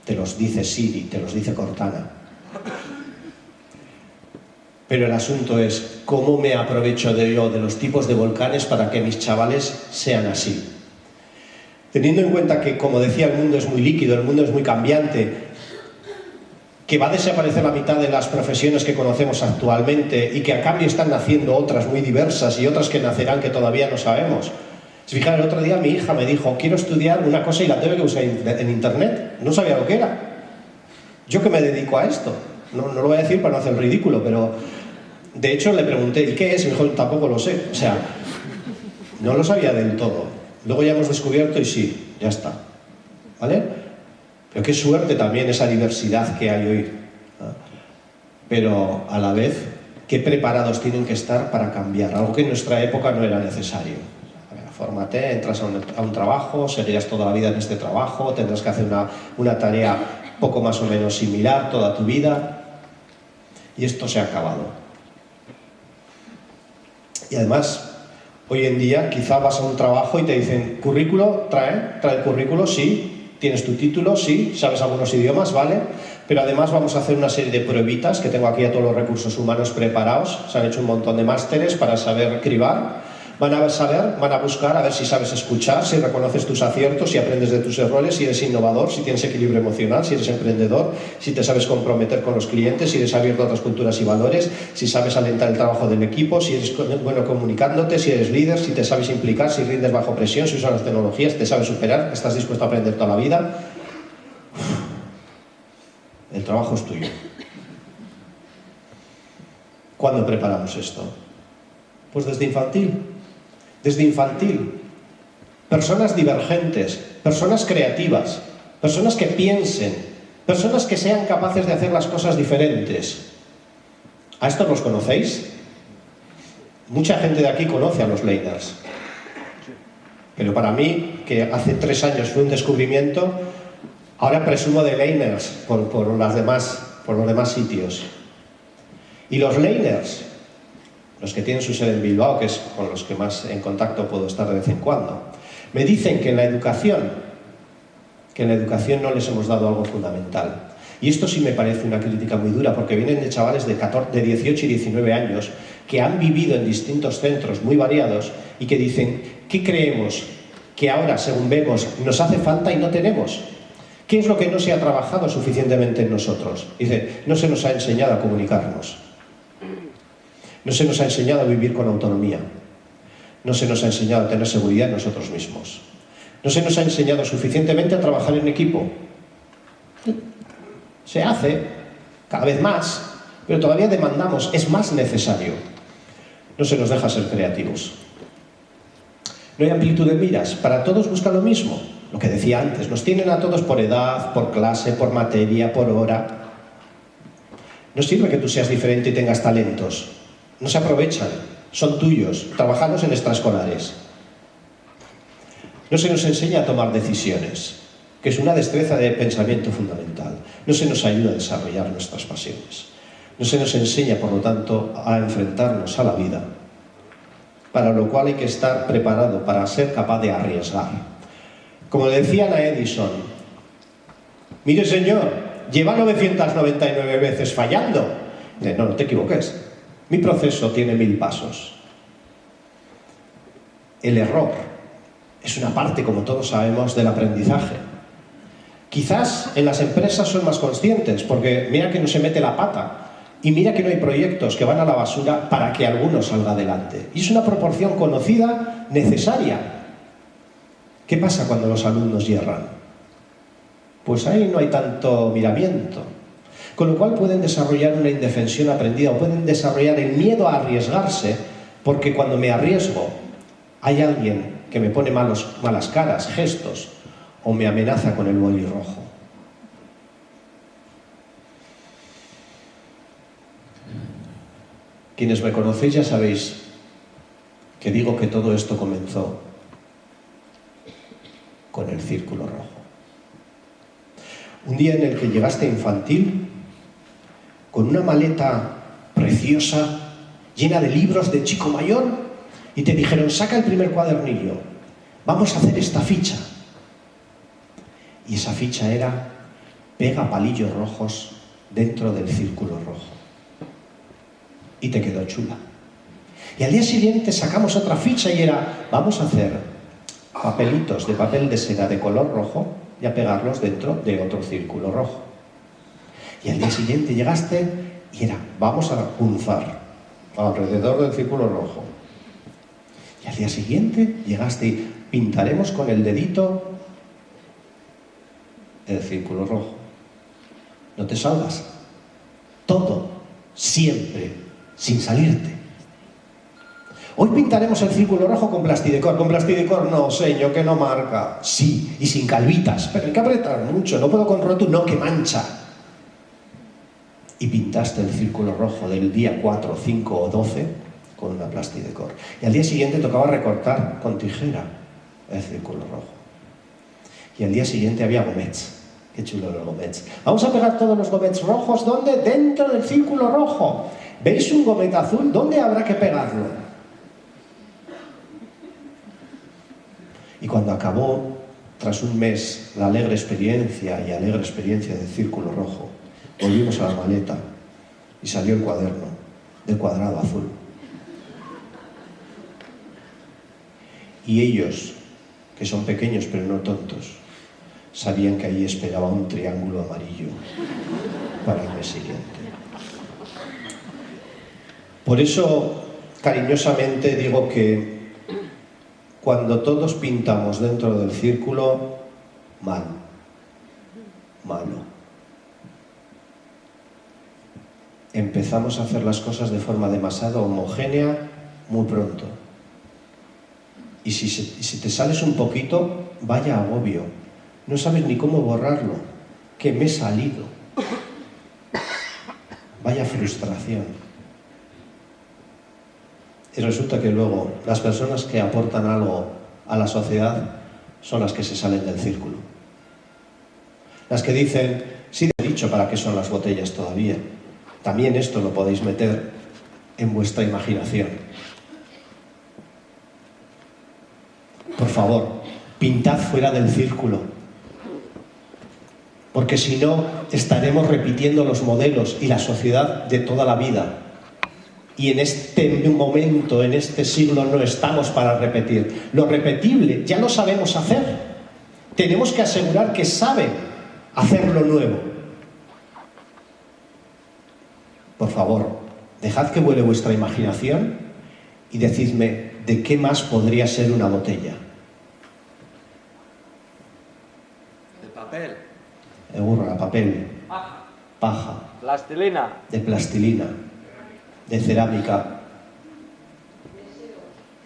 Te los dice Siri, te los dice Cortana. Pero el asunto es cómo me aprovecho yo de los tipos de volcanes para que mis chavales sean así. Teniendo en cuenta que, como decía, el mundo es muy líquido, el mundo es muy cambiante, que va a desaparecer la mitad de las profesiones que conocemos actualmente y que a cambio están naciendo otras muy diversas y otras que nacerán que todavía no sabemos. Si fijan, el otro día mi hija me dijo, quiero estudiar una cosa y la tuve que buscar en internet. No sabía lo que era. Yo que me dedico a esto. No lo voy a decir para no hacer el ridículo, pero de hecho le pregunté, ¿y qué es? Y me dijo, tampoco lo sé. O sea, no lo sabía del todo. Luego ya hemos descubierto y sí, ya está. ¿Vale? Pero qué suerte también esa diversidad que hay hoy. Pero a la vez, qué preparados tienen que estar para cambiar, algo que en nuestra época no era necesario. Fórmate, entras a un trabajo, seguirás toda la vida en este trabajo, tendrás que hacer una tarea poco más o menos similar toda tu vida. Y esto se ha acabado. Y además, hoy en día quizá vas a un trabajo y te dicen, ¿currículo? ¿Trae el currículo? Sí. ¿Tienes tu título? Sí. ¿Sabes algunos idiomas? Vale. Pero además vamos a hacer una serie de pruebitas, que tengo aquí a todos los recursos humanos preparados. Se han hecho un montón de másteres para saber cribar. Van a buscar a ver si sabes escuchar, si reconoces tus aciertos, si aprendes de tus errores, si eres innovador, si tienes equilibrio emocional, si eres emprendedor, si te sabes comprometer con los clientes, si eres abierto a otras culturas y valores, si sabes alentar el trabajo del equipo, si eres bueno comunicándote, si eres líder, si te sabes implicar, si rindes bajo presión, si usas las tecnologías, te sabes superar, estás dispuesto a aprender toda la vida. El trabajo es tuyo. ¿Cuándo preparamos esto? Pues desde infantil. Desde infantil. Personas divergentes, personas creativas, personas que piensen, personas que sean capaces de hacer las cosas diferentes. ¿A estos los conocéis? Mucha gente de aquí conoce a los Leiners. Pero para mí, que hace 3 años fue un descubrimiento, ahora presumo de Leiners por los demás sitios. Y los Leiners, los que tienen su sede en Bilbao, que es con los que más en contacto puedo estar de vez en cuando, me dicen que en la educación no les hemos dado algo fundamental. Y esto sí me parece una crítica muy dura, porque vienen de chavales de 18 y 19 años que han vivido en distintos centros muy variados y que dicen, ¿qué creemos que ahora, según vemos, nos hace falta y no tenemos? ¿Qué es lo que no se ha trabajado suficientemente en nosotros? Dice, no se nos ha enseñado a comunicarnos. No se nos ha enseñado a vivir con autonomía. No se nos ha enseñado a tener seguridad en nosotros mismos. No se nos ha enseñado suficientemente a trabajar en equipo. Se hace cada vez más, pero todavía demandamos, es más necesario. No se nos deja ser creativos. No hay amplitud de miras, para todos buscan lo mismo. Lo que decía antes, nos tienen a todos por edad, por clase, por materia, por hora. No sirve que tú seas diferente y tengas talentos. No se aprovechan, son tuyos, trabajamos en extraescolares. No se nos enseña a tomar decisiones, que es una destreza de pensamiento fundamental. No se nos ayuda a desarrollar nuestras pasiones. No se nos enseña, por lo tanto, a enfrentarnos a la vida, para lo cual hay que estar preparado para ser capaz de arriesgar. Como le decían a Edison, mire señor, lleva 999 veces fallando. No, no te equivoques. Mi proceso tiene 1000 pasos. El error es una parte, como todos sabemos, del aprendizaje. Quizás en las empresas son más conscientes, porque mira que no se mete la pata y mira que no hay proyectos que van a la basura para que alguno salga adelante. Y es una proporción conocida, necesaria. ¿Qué pasa cuando los alumnos yerran? Pues ahí no hay tanto miramiento. Con lo cual pueden desarrollar una indefensión aprendida o pueden desarrollar el miedo a arriesgarse, porque cuando me arriesgo hay alguien que me pone malas caras, gestos, o me amenaza con el boli rojo. Quienes me conocéis ya sabéis que digo que todo esto comenzó con el círculo rojo. Un día en el que llegaste a infantil con una maleta preciosa, llena de libros de chico mayor, y te dijeron, saca el primer cuadernillo, vamos a hacer esta ficha. Y esa ficha era, pega palillos rojos dentro del círculo rojo. Y te quedó chula. Y al día siguiente sacamos otra ficha y era, vamos a hacer papelitos de papel de seda de color rojo y a pegarlos dentro de otro círculo rojo. Y al día siguiente llegaste y era, vamos a punzar alrededor del círculo rojo. Y al día siguiente llegaste y pintaremos con el dedito el círculo rojo. No te salgas. Todo, siempre, sin salirte. Hoy pintaremos el círculo rojo con plastidecor. Con plastidecor no, señor, que no marca. Sí, y sin calvitas, pero hay que apretar mucho. No puedo con rótulo, no, que mancha. Y pintaste el círculo rojo del día 4, 5 o 12 con una plastidecor. Y al día siguiente tocaba recortar con tijera el círculo rojo. Y al día siguiente había gomets. Qué chulo los gomets. Vamos a pegar todos los gomets rojos. ¿Dónde? Dentro del círculo rojo. ¿Veis un gomet azul? ¿Dónde habrá que pegarlo? Y cuando acabó, tras un mes, la alegre experiencia del círculo rojo, volvimos a la maleta y salió el cuaderno del cuadrado azul. Y ellos, que son pequeños pero no tontos, sabían que ahí esperaba un triángulo amarillo para el mes siguiente. Por eso, cariñosamente digo que cuando todos pintamos dentro del círculo, malo. Empezamos a hacer las cosas de forma demasiado homogénea muy pronto. Y si te sales un poquito, vaya agobio. No sabes ni cómo borrarlo. Que me he salido. Vaya frustración. Y resulta que luego las personas que aportan algo a la sociedad son las que se salen del círculo. Las que dicen, sí he dicho para qué son las botellas todavía. También esto lo podéis meter en vuestra imaginación. Por favor, pintad fuera del círculo. Porque si no, estaremos repitiendo los modelos y la sociedad de toda la vida. Y en este momento, en este siglo, no estamos para repetir. Lo repetible ya lo sabemos hacer. Tenemos que asegurar que saben hacer lo nuevo. Por favor, dejad que vuele vuestra imaginación y decidme de qué más podría ser una botella. De papel. De burra, papel, Paja. paja, Plastilina. de plastilina, de cerámica,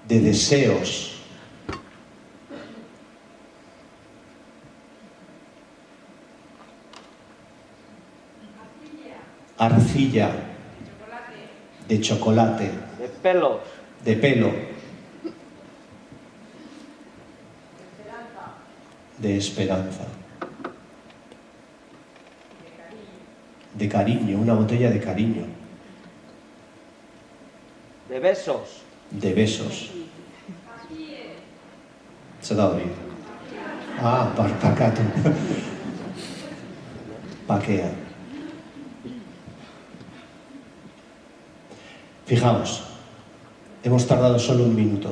de deseos. Arcilla, de chocolate, De pelos. de pelo, de esperanza, de cariño, una botella de cariño, De besos. de besos. Se da oído. Ah, pacato. Paquea. Fijaos, hemos tardado solo un minuto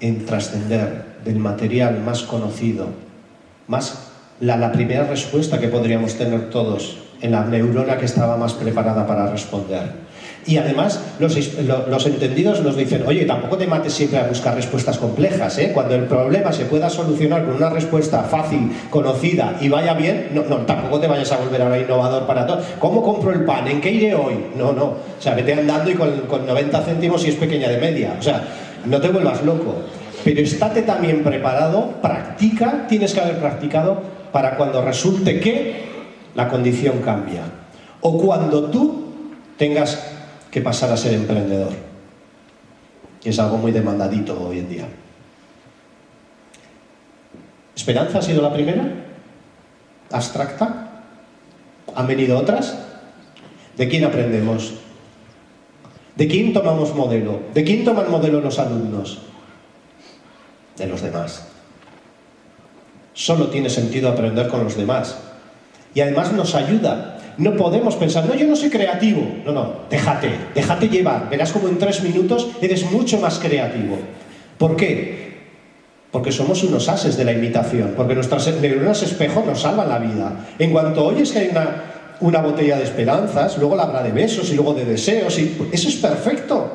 en trascender del material más conocido, más la primera respuesta que podríamos tener todos en la neurona que estaba más preparada para responder. Y además los entendidos nos dicen, oye, tampoco te mates siempre a buscar respuestas complejas, ¿eh? Cuando el problema se pueda solucionar con una respuesta fácil, conocida y vaya bien, no, tampoco te vayas a volver ahora innovador para todo. ¿Cómo compro el pan? ¿En qué iré hoy? No, o sea, vete andando y con 90 céntimos si es pequeña de media. O sea, no te vuelvas loco. Pero estate también preparado, practica, tienes que haber practicado para cuando resulte que la condición cambia. O cuando tú tengas que pasar a ser emprendedor, que es algo muy demandadito hoy en día. ¿Esperanza ha sido la primera? ¿Abstracta? ¿Han venido otras? ¿De quién aprendemos? ¿De quién tomamos modelo? ¿De quién toman modelo los alumnos? De los demás. Solo tiene sentido aprender con los demás. Y además nos ayuda. No podemos pensar, no, yo no soy creativo. No, déjate llevar. Verás como en 3 minutos eres mucho más creativo. ¿Por qué? Porque somos unos ases de la imitación. Porque nuestras neuronas espejo nos salvan la vida. En cuanto oyes que hay una botella de esperanzas, luego la habrá de besos y luego de deseos. Y eso es perfecto.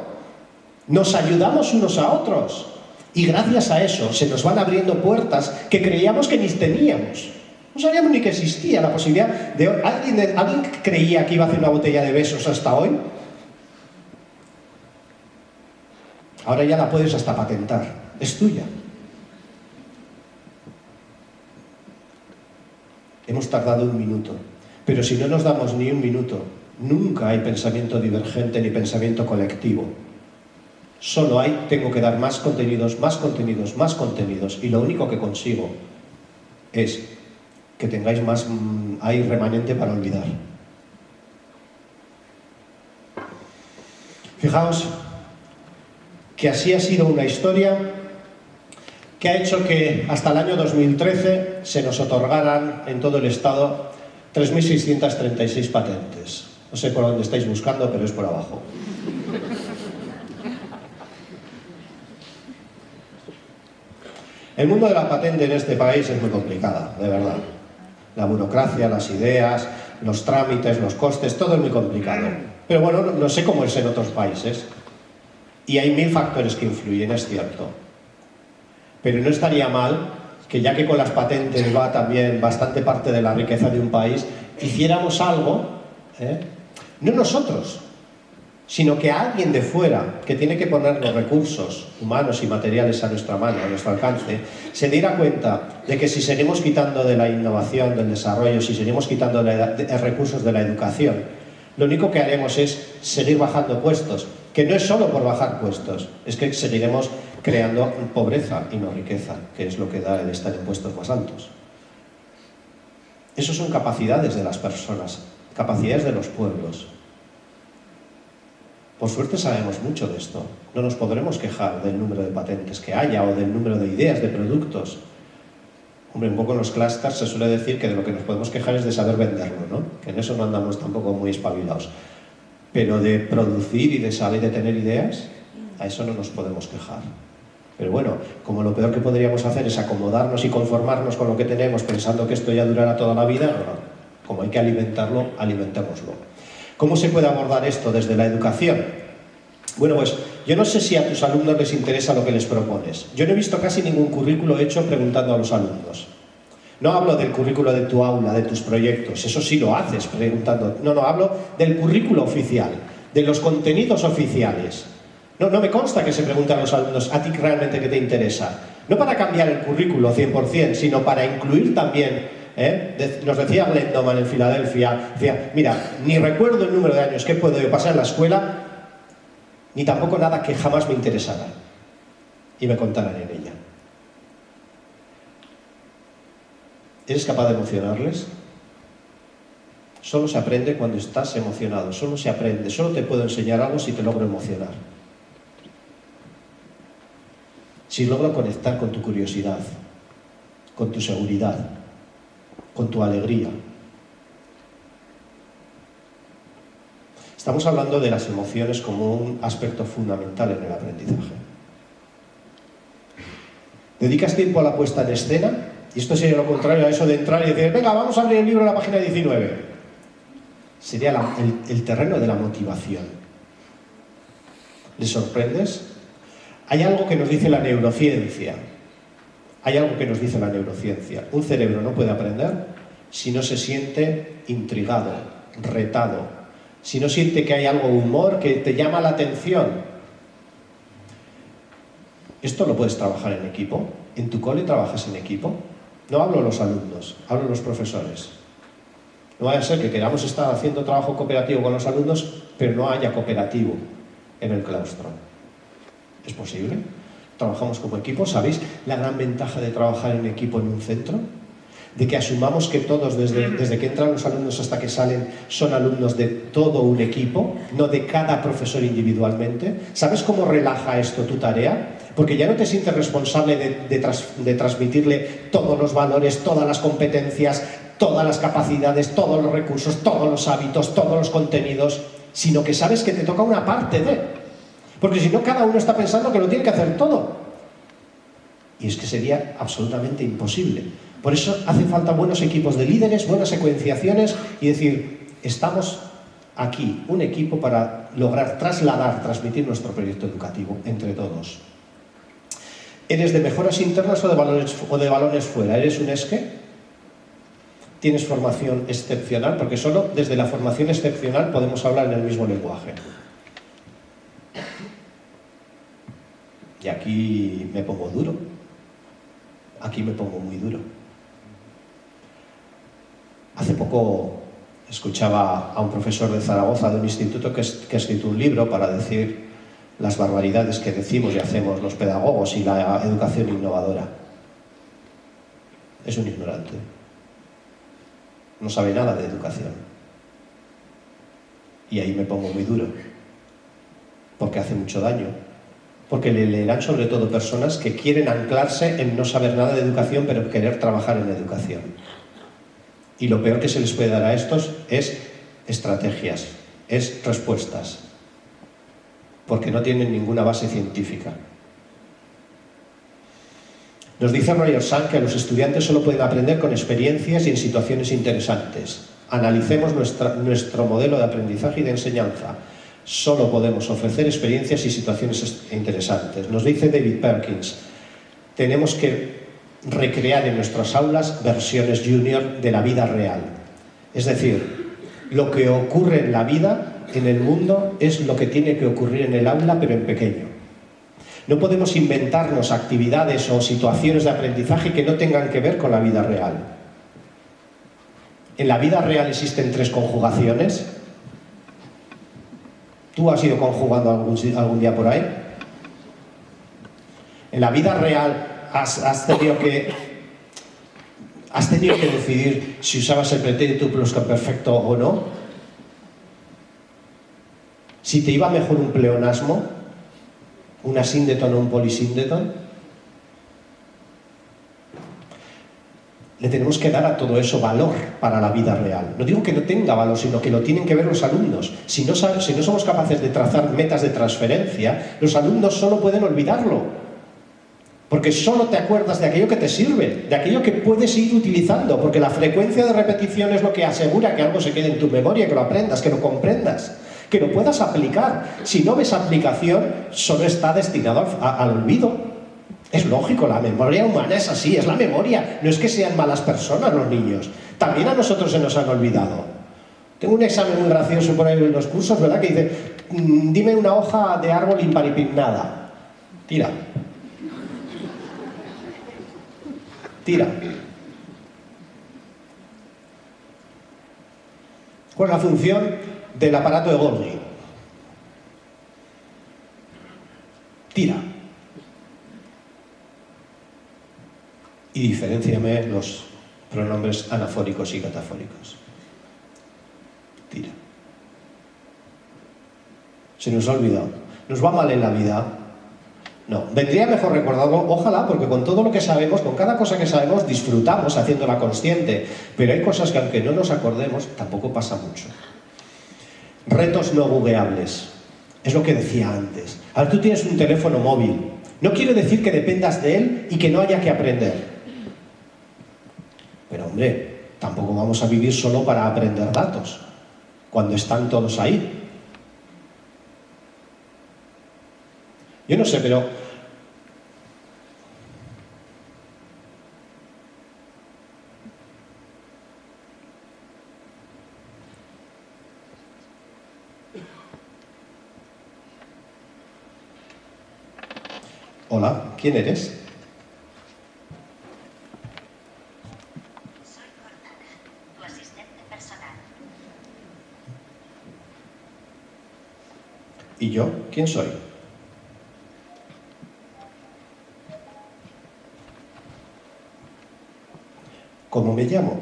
Nos ayudamos unos a otros. Y gracias a eso se nos van abriendo puertas que creíamos que ni teníamos. No sabíamos ni que existía la posibilidad de... ¿Alguien creía que iba a hacer una botella de besos hasta hoy? Ahora ya la puedes hasta patentar. Es tuya. Hemos tardado 1 minuto. Pero si no nos damos ni 1 minuto, nunca hay pensamiento divergente ni pensamiento colectivo. Solo hay, tengo que dar más contenidos, más contenidos, más contenidos. Y lo único que consigo es que tengáis más hay remanente para olvidar. Fijaos que así ha sido una historia que ha hecho que hasta el año 2013 se nos otorgaran en todo el Estado 3.636 patentes. No sé por dónde estáis buscando, pero es por abajo. El mundo de la patente en este país es muy complicado, de verdad. La burocracia, las ideas, los trámites, los costes, todo es muy complicado. Pero bueno, no sé cómo es en otros países. Y hay 1000 factores que influyen, es cierto. Pero no estaría mal que, ya que con las patentes va también bastante parte de la riqueza de un país, hiciéramos algo, no nosotros, sino que alguien de fuera, que tiene que poner los recursos humanos y materiales a nuestra mano, a nuestro alcance, se diera cuenta de que si seguimos quitando de la innovación, del desarrollo, si seguimos quitando de recursos de la educación, lo único que haremos es seguir bajando puestos, que no es solo por bajar puestos, es que seguiremos creando pobreza y no riqueza, que es lo que da el estar en puestos más altos. Eso son capacidades de las personas, capacidades de los pueblos. Por suerte sabemos mucho de esto. No nos podremos quejar del número de patentes que haya o del número de ideas, de productos. Hombre, un poco en los clusters se suele decir que de lo que nos podemos quejar es de saber venderlo, ¿no? Que en eso no andamos tampoco muy espabilados. Pero de producir y de saber y de tener ideas, a eso no nos podemos quejar. Pero bueno, como lo peor que podríamos hacer es acomodarnos y conformarnos con lo que tenemos pensando que esto ya durará toda la vida, no. Como hay que alimentarlo, alimentémoslo. ¿Cómo se puede abordar esto desde la educación? Bueno, pues yo no sé si a tus alumnos les interesa lo que les propones. Yo no he visto casi ningún currículo hecho preguntando a los alumnos. No hablo del currículo de tu aula, de tus proyectos, eso sí lo haces preguntando. No, hablo del currículo oficial, de los contenidos oficiales. No me consta que se pregunten a los alumnos, ¿a ti realmente qué te interesa? No para cambiar el currículo 100%, sino para incluir también... Nos decía Glendoman en Filadelfia, decía, mira, ni recuerdo el número de años que he podido pasar en la escuela, ni tampoco nada que jamás me interesara y me contaran en ella. ¿Eres capaz de emocionarles? Solo se aprende cuando estás emocionado, solo se aprende, solo te puedo enseñar algo si te logro emocionar. Si logro conectar con tu curiosidad, con tu seguridad, con tu alegría. Estamos hablando de las emociones como un aspecto fundamental en el aprendizaje. ¿Dedicas tiempo a la puesta en escena? Y esto sería lo contrario a eso de entrar y decir, venga, vamos a abrir el libro en la página 19. Sería el terreno de la motivación. ¿Les sorprendes? Hay algo que nos dice la neurociencia. Un cerebro no puede aprender si no se siente intrigado, retado, si no siente que hay algo de humor que te llama la atención. Esto lo puedes trabajar en equipo. ¿En tu cole trabajas en equipo? No hablo de los alumnos, hablo de los profesores. No vaya a ser que queramos estar haciendo trabajo cooperativo con los alumnos, pero no haya cooperativo en el claustro. ¿Es posible? Trabajamos como equipo. ¿Sabéis la gran ventaja de trabajar en equipo en un centro? De que asumamos que todos, desde que entran los alumnos hasta que salen, son alumnos de todo un equipo, no de cada profesor individualmente. ¿Sabes cómo relaja esto tu tarea? Porque ya no te sientes responsable de transmitirle todos los valores, todas las competencias, todas las capacidades, todos los recursos, todos los hábitos, todos los contenidos, sino que sabes que te toca una parte de... Porque si no, cada uno está pensando que lo tiene que hacer todo. Y es que sería absolutamente imposible. Por eso hace falta buenos equipos de líderes, buenas secuenciaciones y decir, estamos aquí, un equipo para lograr transmitir nuestro proyecto educativo entre todos. ¿Eres de mejoras internas o de balones fuera? ¿Eres un esque? ¿Tienes formación excepcional? Porque solo desde la formación excepcional podemos hablar en el mismo lenguaje. Y aquí me pongo duro. Aquí me pongo muy duro. Hace poco escuchaba a un profesor de Zaragoza, de un instituto, que ha escrito un libro para decir las barbaridades que decimos y hacemos los pedagogos y la educación innovadora. Es un ignorante. No sabe nada de educación. Y ahí me pongo muy duro. Porque hace mucho daño. Porque le leerán sobre todo personas que quieren anclarse en no saber nada de educación, pero querer trabajar en educación. Y lo peor que se les puede dar a estos es estrategias, es respuestas, porque no tienen ninguna base científica. Nos dice Roger Sand que los estudiantes solo pueden aprender con experiencias y en situaciones interesantes. Analicemos nuestro modelo de aprendizaje y de enseñanza. Solo podemos ofrecer experiencias y situaciones interesantes. Nos dice David Perkins, tenemos que recrear en nuestras aulas versiones junior de la vida real. Es decir, lo que ocurre en la vida, en el mundo, es lo que tiene que ocurrir en el aula, pero en pequeño. No podemos inventarnos actividades o situaciones de aprendizaje que no tengan que ver con la vida real. En la vida real existen 3 conjugaciones. ¿Tú has ido conjugando algún día por ahí? En la vida real has tenido que decidir si usabas el pretérito pluscuamperfecto o no. Si te iba mejor un pleonasmo, un asíndeton o un polisíndeton. Le tenemos que dar a todo eso valor para la vida real. No digo que no tenga valor, sino que lo tienen que ver los alumnos. Si no somos capaces de trazar metas de transferencia, los alumnos solo pueden olvidarlo. Porque solo te acuerdas de aquello que te sirve, de aquello que puedes ir utilizando, porque la frecuencia de repetición es lo que asegura que algo se quede en tu memoria, que lo aprendas, que lo comprendas, que lo puedas aplicar. Si no ves aplicación, solo está destinado al olvido. Es lógico, la memoria humana es así, es la memoria. No es que sean malas personas los niños. También a nosotros se nos han olvidado. Tengo un examen muy gracioso por ahí en los cursos, ¿verdad? Que dice, dime una hoja de árbol imparipignada. Tira. Tira. ¿Cuál es la función del aparato de Golgi? Tira. Y diferénciame los pronombres anafóricos y catafóricos. Tira. Se nos ha olvidado. ¿Nos va mal en la vida? No. Vendría mejor recordarlo, ojalá, porque con todo lo que sabemos, con cada cosa que sabemos, disfrutamos haciéndola consciente. Pero hay cosas que aunque no nos acordemos, tampoco pasa mucho. Retos no bugueables. Es lo que decía antes. A ver, tú tienes un teléfono móvil. No quiere decir que dependas de él y que no haya que aprender. Pero hombre, tampoco vamos a vivir solo para aprender datos, cuando están todos ahí. Yo no sé, pero hola, ¿quién eres? ¿Y yo? ¿Quién soy? ¿Cómo me llamo?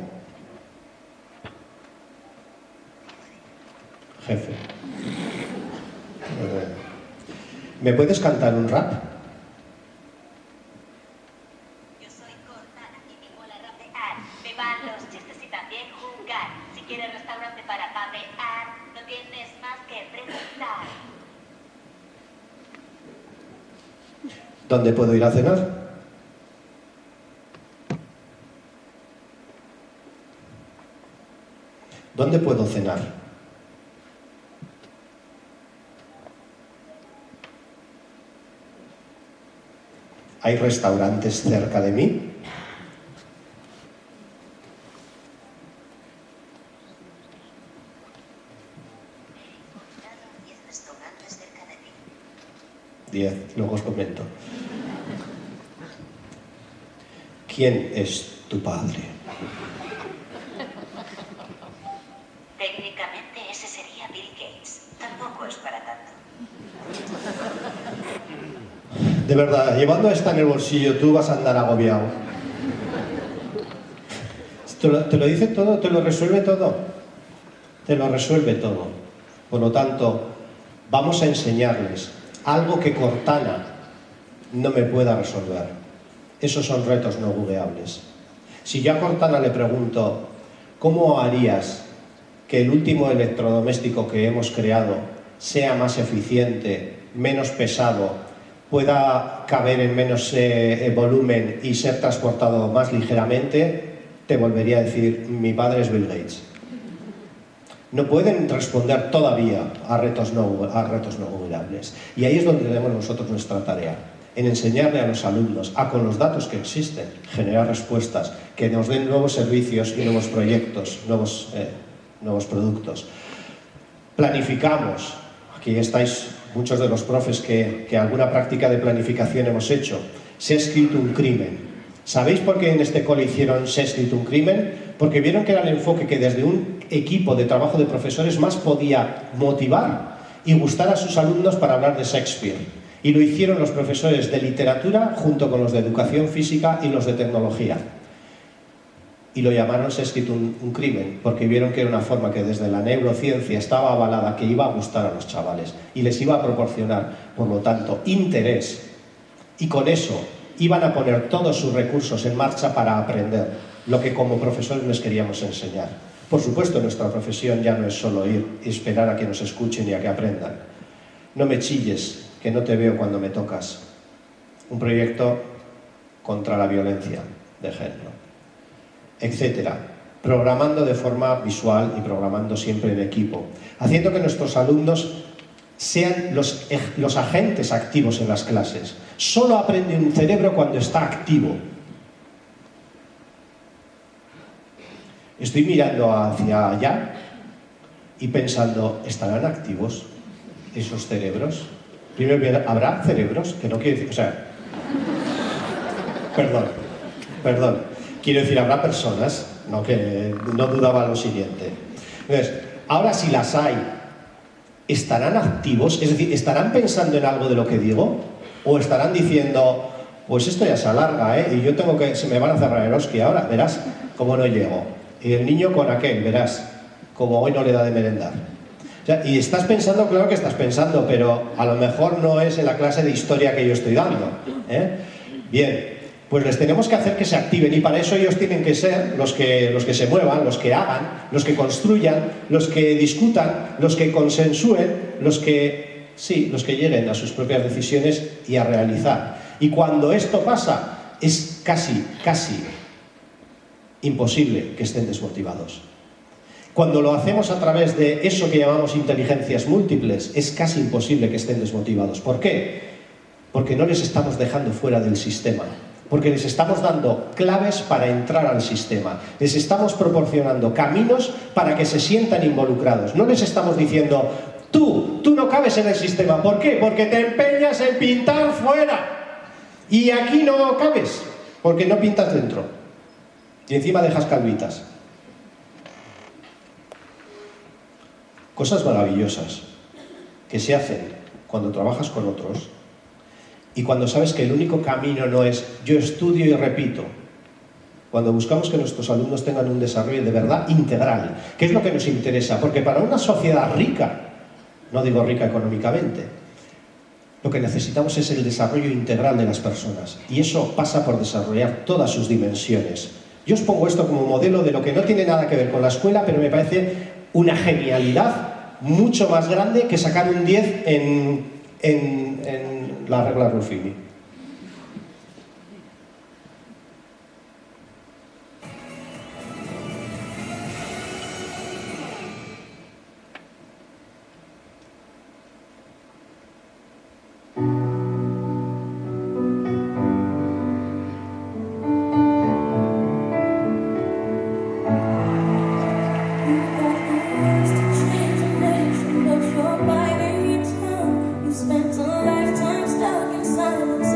Jefe. ¿Me puedes cantar un rap? Yo soy Cortana y mi mola rapear. Me van los chistes y también jugar. Si quieres restaurante para papear, no tienes más que preguntar. ¿Dónde puedo ir a cenar? ¿Dónde puedo cenar? ¿Hay restaurantes cerca de mí? He 10 restaurantes cerca de ti. 10, luego os comento. ¿Quién es tu padre? Técnicamente ese sería Bill Gates. Tampoco es para tanto. De verdad, llevando esta en el bolsillo, tú vas a andar agobiado. Te lo dice todo, te lo resuelve todo. Te lo resuelve todo. Por lo tanto, vamos a enseñarles algo que Cortana no me pueda resolver. Esos son retos no bugueables. Si yo a Cortana le pregunto, ¿cómo harías que el último electrodoméstico que hemos creado sea más eficiente, menos pesado, pueda caber en menos volumen y ser transportado más ligeramente? Te volvería a decir, mi padre es Bill Gates. No pueden responder todavía a retos no bugueables. Y ahí es donde tenemos nosotros nuestra tarea, en enseñarle a los alumnos, con los datos que existen, generar respuestas, que nos den nuevos servicios y nuevos proyectos, nuevos productos. Planificamos. Aquí estáis muchos de los profes que alguna práctica de planificación hemos hecho. Se ha escrito un crimen. ¿Sabéis por qué en este cole hicieron se ha escrito un crimen? Porque vieron que era el enfoque que desde un equipo de trabajo de profesores más podía motivar y gustar a sus alumnos para hablar de Shakespeare. Y lo hicieron los profesores de literatura junto con los de educación física y los de tecnología. Y lo llamaron Se ha escrito un crimen, porque vieron que era una forma que desde la neurociencia estaba avalada, que iba a gustar a los chavales y les iba a proporcionar, por lo tanto, interés. Y con eso iban a poner todos sus recursos en marcha para aprender lo que como profesores les queríamos enseñar. Por supuesto, nuestra profesión ya no es solo ir y esperar a que nos escuchen y a que aprendan. No me chilles, que no te veo cuando me tocas. Un proyecto contra la violencia de género, etcétera. Programando de forma visual y programando siempre en equipo, haciendo que nuestros alumnos sean los agentes activos en las clases. Solo aprende un cerebro cuando está activo. Estoy mirando hacia allá y pensando, ¿estarán activos esos cerebros? Primero, ¿habrá cerebros? Que no quiere decir, o sea, perdón, quiero decir, ¿habrá personas? No, que no dudaba lo siguiente. Entonces, ahora si las hay, ¿estarán activos? Es decir, ¿estarán pensando en algo de lo que digo? ¿O estarán diciendo, pues esto ya se alarga, y yo tengo que, se me van a cerrar el hostia ahora, verás cómo no llego? Y el niño con aquel, verás, como hoy no le da de merendar. O sea, y estás pensando, claro que estás pensando, pero a lo mejor no es en la clase de historia que yo estoy dando. Bien, pues les tenemos que hacer que se activen, y para eso ellos tienen que ser los que se muevan, los que hagan, los que construyan, los que discutan, los que consensúen, los que lleguen a sus propias decisiones y a realizar. Y cuando esto pasa, es casi imposible que estén desmotivados. Cuando lo hacemos a través de eso que llamamos inteligencias múltiples, es casi imposible que estén desmotivados. ¿Por qué? Porque no les estamos dejando fuera del sistema. Porque les estamos dando claves para entrar al sistema. Les estamos proporcionando caminos para que se sientan involucrados. No les estamos diciendo, tú no cabes en el sistema. ¿Por qué? Porque te empeñas en pintar fuera. Y aquí no cabes, porque no pintas dentro. Y encima dejas calvitas. Cosas maravillosas que se hacen cuando trabajas con otros y cuando sabes que el único camino no es yo estudio y repito. Cuando buscamos que nuestros alumnos tengan un desarrollo de verdad integral, que es lo que nos interesa, porque para una sociedad rica, no digo rica económicamente, lo que necesitamos es el desarrollo integral de las personas, y eso pasa por desarrollar todas sus dimensiones. Yo os pongo esto como modelo de lo que no tiene nada que ver con la escuela, pero me parece una genialidad mucho más grande que sacar un 10 en la regla Ruffini. Spent a lifetime stuck in silence.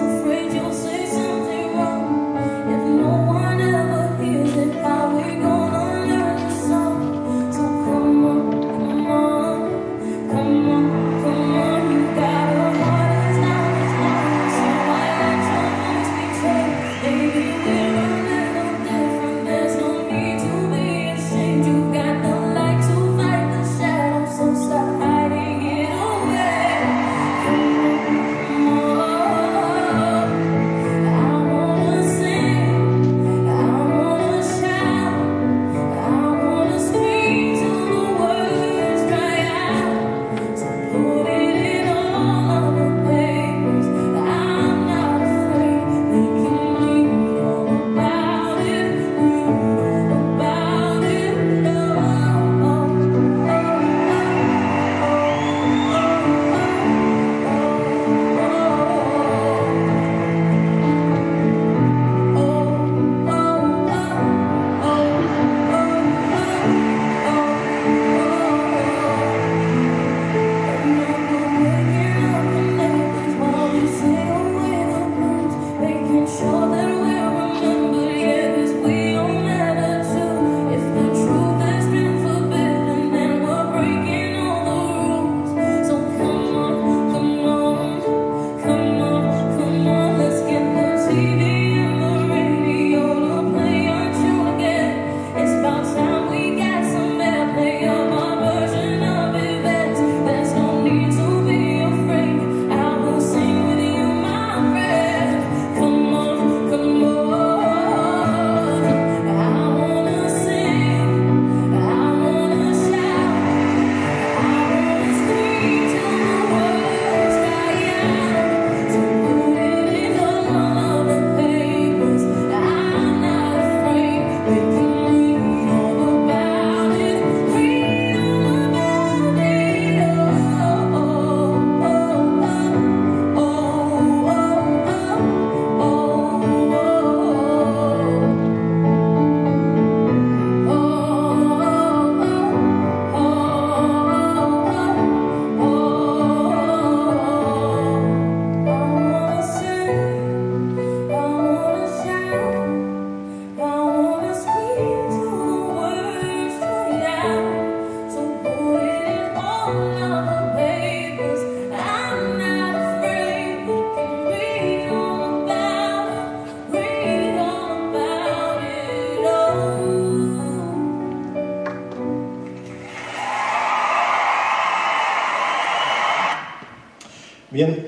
Bien,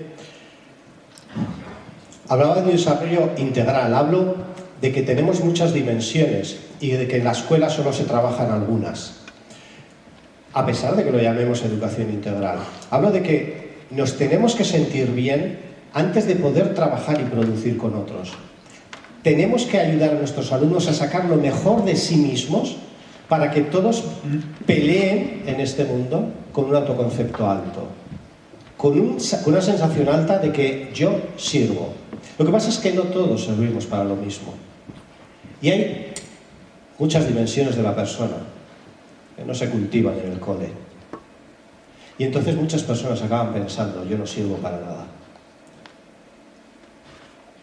hablaba de desarrollo integral, hablo de que tenemos muchas dimensiones y de que en la escuela solo se trabajan algunas, a pesar de que lo llamemos educación integral. Hablo de que nos tenemos que sentir bien antes de poder trabajar y producir con otros. Tenemos que ayudar a nuestros alumnos a sacar lo mejor de sí mismos para que todos peleen en este mundo con un autoconcepto alto, con una sensación alta de que yo sirvo. Lo que pasa es que no todos servimos para lo mismo. Y hay muchas dimensiones de la persona que no se cultivan en el cole. Y entonces muchas personas acaban pensando, yo no sirvo para nada.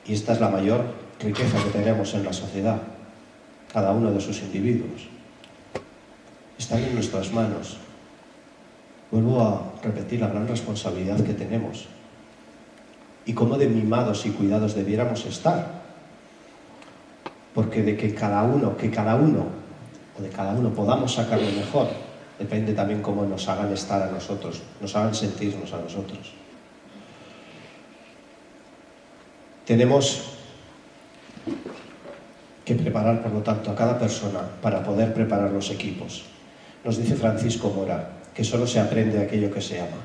Y esta es la mayor riqueza que tenemos en la sociedad, cada uno de sus individuos. Están en nuestras manos. Vuelvo a repetir la gran responsabilidad que tenemos y cómo de mimados y cuidados debiéramos estar. Porque de que cada uno podamos sacar lo mejor, depende también cómo nos hagan estar a nosotros, nos hagan sentirnos a nosotros. Tenemos que preparar, por lo tanto, a cada persona para poder preparar los equipos. Nos dice Francisco Mora que solo se aprende aquello que se ama.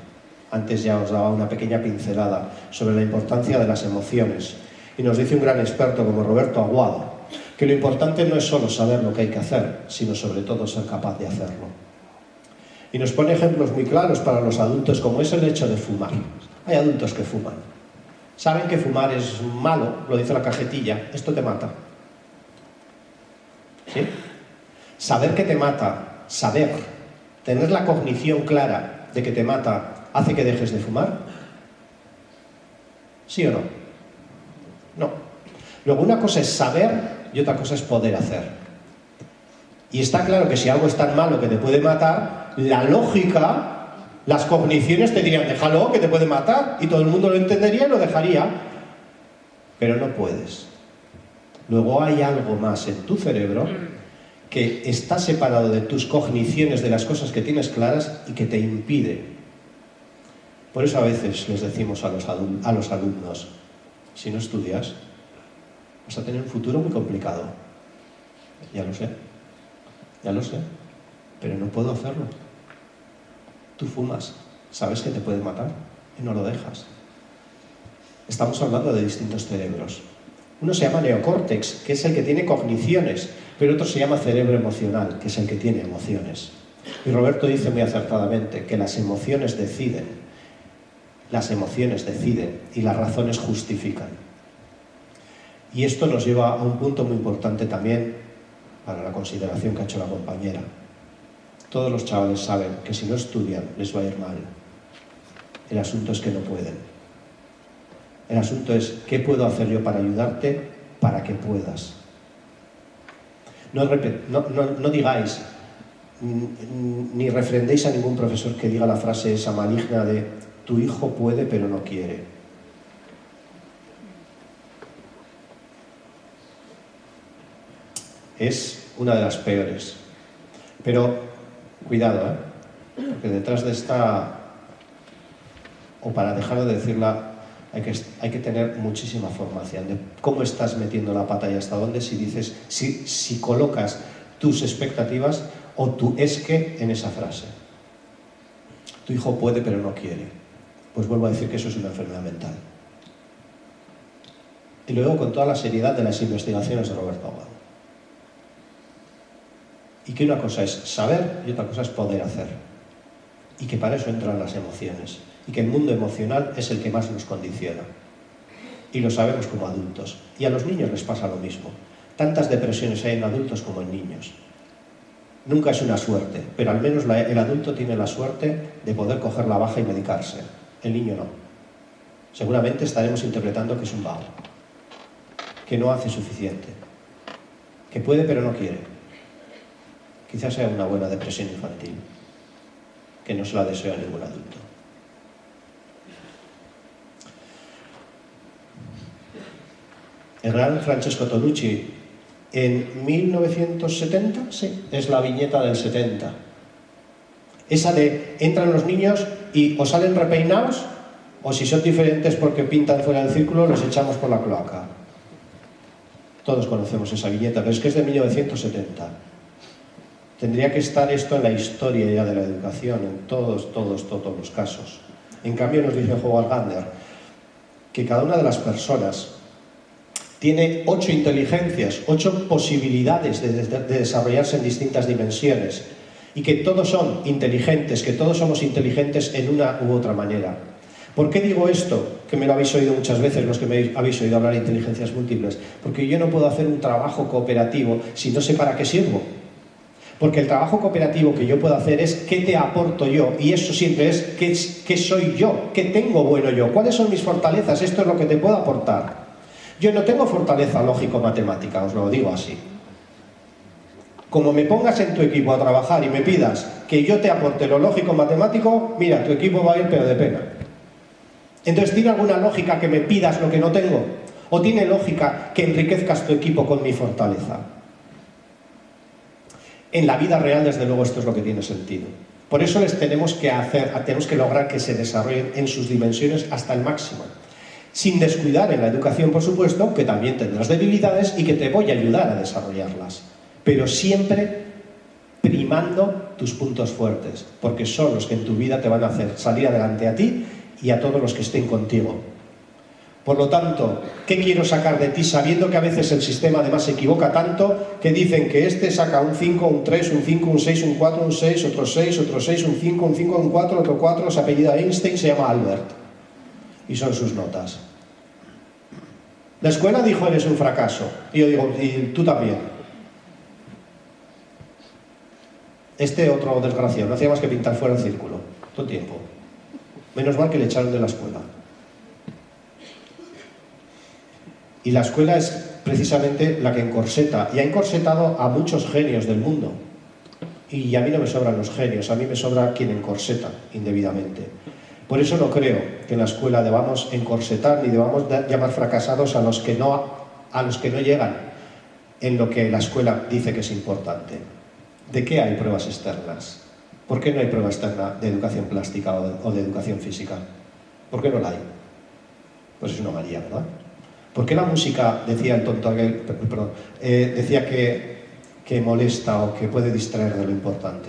Antes ya os daba una pequeña pincelada sobre la importancia de las emociones. Y nos dice un gran experto como Roberto Aguado que lo importante no es solo saber lo que hay que hacer, sino sobre todo ser capaz de hacerlo. Y nos pone ejemplos muy claros para los adultos, como es el hecho de fumar. Hay adultos que fuman. Saben que fumar es malo, lo dice la cajetilla, esto te mata. ¿Sí? Saber que te mata, saber, tener la cognición clara de que te mata, ¿hace que dejes de fumar? ¿Sí o no? No. Luego una cosa es saber y otra cosa es poder hacer. Y está claro que si algo es tan malo que te puede matar, la lógica, las cogniciones te dirían, déjalo, que te puede matar, y todo el mundo lo entendería y lo dejaría. Pero no puedes. Luego hay algo más en tu cerebro que está separado de tus cogniciones, de las cosas que tienes claras y que te impide. Por eso a veces les decimos a los alumnos, si no estudias, vas a tener un futuro muy complicado. Ya lo sé, pero no puedo hacerlo. Tú fumas, sabes que te puede matar y no lo dejas. Estamos hablando de distintos cerebros. Uno se llama neocórtex, que es el que tiene cogniciones, pero otro se llama cerebro emocional, que es el que tiene emociones. Y Roberto dice muy acertadamente que las emociones deciden y las razones justifican. Y esto nos lleva a un punto muy importante también para la consideración que ha hecho la compañera. Todos los chavales saben que si no estudian les va a ir mal. El asunto es que no pueden. El asunto es, ¿qué puedo hacer yo para ayudarte para que puedas? No digáis, ni refrendéis a ningún profesor que diga la frase esa maligna de tu hijo puede pero no quiere. Es una de las peores. Pero cuidado, porque detrás de esta, o para dejar de decirla, hay que tener muchísima formación de cómo estás metiendo la pata y hasta dónde, si dices, si colocas tus expectativas o tu es que en esa frase. Tu hijo puede pero no quiere. Pues vuelvo a decir que eso es una enfermedad mental. Y luego con toda la seriedad de las investigaciones de Roberto Aguado. Y que una cosa es saber y otra cosa es poder hacer. Y que para eso entran las emociones. Y que el mundo emocional es el que más nos condiciona. Y lo sabemos como adultos. Y a los niños les pasa lo mismo. Tantas depresiones hay en adultos como en niños. Nunca es una suerte, pero al menos el adulto tiene la suerte de poder coger la baja y medicarse. El niño no. Seguramente estaremos interpretando que es un vago, que no hace suficiente, que puede pero no quiere. Quizás sea una buena depresión infantil, que no se la deseo a ningún adulto. El gran Francesco Tonucci, en 1970, sí, es la viñeta del 70. Esa de entran los niños y o salen repeinados O si son diferentes porque pintan fuera del círculo, los echamos por la cloaca. Todos conocemos esa viñeta, pero es que es de 1970. Tendría que estar esto en la historia ya de la educación, en todos los casos. En cambio nos dice Howard Gardner que cada una de las personas tiene 8 inteligencias, 8 posibilidades de desarrollarse en distintas dimensiones y que todos son inteligentes, que todos somos inteligentes en una u otra manera. ¿Por qué digo esto? Que me lo habéis oído muchas veces los que me habéis oído hablar de inteligencias múltiples. Porque yo no puedo hacer un trabajo cooperativo si no sé para qué sirvo. Porque el trabajo cooperativo que yo puedo hacer es qué te aporto yo, y eso siempre es qué soy yo, qué tengo bueno yo, cuáles son mis fortalezas, esto es lo que te puedo aportar. Yo no tengo fortaleza lógico-matemática, os lo digo así. Como me pongas en tu equipo a trabajar y me pidas que yo te aporte lo lógico-matemático, mira, tu equipo va a ir pero de pena. Entonces, ¿tiene alguna lógica que me pidas lo que no tengo? ¿O tiene lógica que enriquezcas tu equipo con mi fortaleza? En la vida real, desde luego, esto es lo que tiene sentido. Por eso les tenemos que lograr que se desarrollen en sus dimensiones hasta el máximo. Sin descuidar en la educación, por supuesto, que también tendrás debilidades y que te voy a ayudar a desarrollarlas. Pero siempre primando tus puntos fuertes, porque son los que en tu vida te van a hacer salir adelante a ti y a todos los que estén contigo. Por lo tanto, ¿qué quiero sacar de ti sabiendo que a veces el sistema además se equivoca tanto que dicen que este saca un 5, un 3, un 5, un 6, un 4, un 6, otro 6, otro 6, un 5, un 5, un 4, otro 4, se apellida Einstein, se llama Albert. Y son sus notas. La escuela dijo eres un fracaso. Y yo digo, y tú también. Este otro desgraciado no hacía más que pintar fuera el círculo, todo el tiempo. Menos mal que le echaron de la escuela. Y la escuela es precisamente la que encorseta, y ha encorsetado a muchos genios del mundo. Y a mí no me sobran los genios, a mí me sobra quien encorseta indebidamente. Por eso no creo que en la escuela debamos encorsetar ni debamos llamar fracasados a los que no llegan en lo que la escuela dice que es importante. ¿De qué hay pruebas externas? ¿Por qué no hay prueba externa de educación plástica o de educación física? ¿Por qué no la hay? Pues es una María, ¿verdad? ¿Por qué la música, decía el tonto aquel, decía que molesta o que puede distraer de lo importante?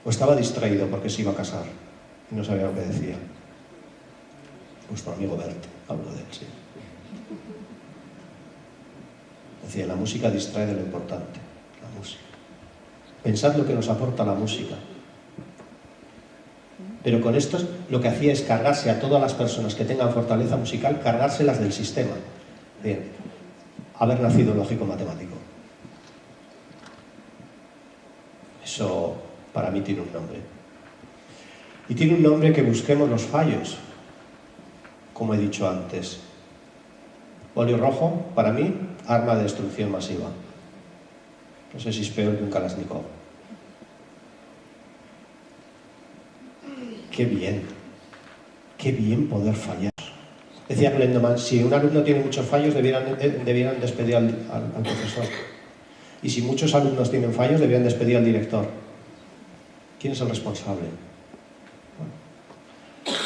¿O estaba distraído porque se iba a casar y no sabía lo que decía? Vuestro amigo Bert, hablo de él, sí. Decía, la música distrae de lo importante. La música. Pensad lo que nos aporta la música. Pero con esto lo que hacía es cargarse a todas las personas que tengan fortaleza musical, cargárselas del sistema. Bien, haber nacido lógico-matemático. Eso para mí tiene un nombre. Y tiene un nombre que busquemos los fallos, como he dicho antes. Bolio rojo, para mí, arma de destrucción masiva. No sé si es peor que un Kalashnikov. Qué bien poder fallar. Decía Glendoman, si un alumno tiene muchos fallos, debieran despedir al profesor. Y si muchos alumnos tienen fallos, debieran despedir al director. ¿Quién es el responsable? Bueno.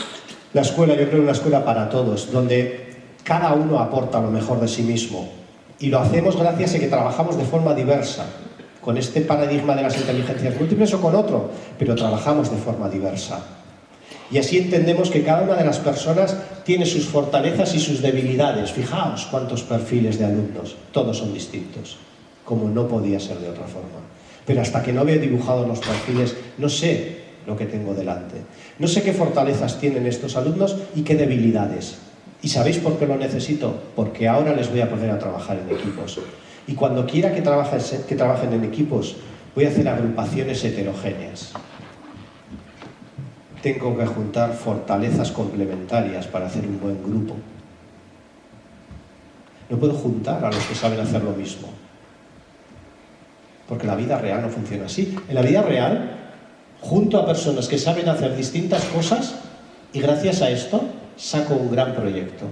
La escuela, yo creo, es una escuela para todos, donde cada uno aporta lo mejor de sí mismo. Y lo hacemos gracias a que trabajamos de forma diversa, con este paradigma de las inteligencias múltiples o con otro, pero trabajamos de forma diversa. Y así entendemos que cada una de las personas tiene sus fortalezas y sus debilidades. Fijaos cuántos perfiles de alumnos, todos son distintos, como no podía ser de otra forma. Pero hasta que no veo dibujados los perfiles, no sé lo que tengo delante. No sé qué fortalezas tienen estos alumnos y qué debilidades. ¿Y sabéis por qué lo necesito? Porque ahora les voy a poner a trabajar en equipos. Y cuando quiera que trabajen en equipos, voy a hacer agrupaciones heterogéneas. Tengo que juntar fortalezas complementarias para hacer un buen grupo. No puedo juntar a los que saben hacer lo mismo. Porque la vida real no funciona así. En la vida real, junto a personas que saben hacer distintas cosas y gracias a esto saco un gran proyecto.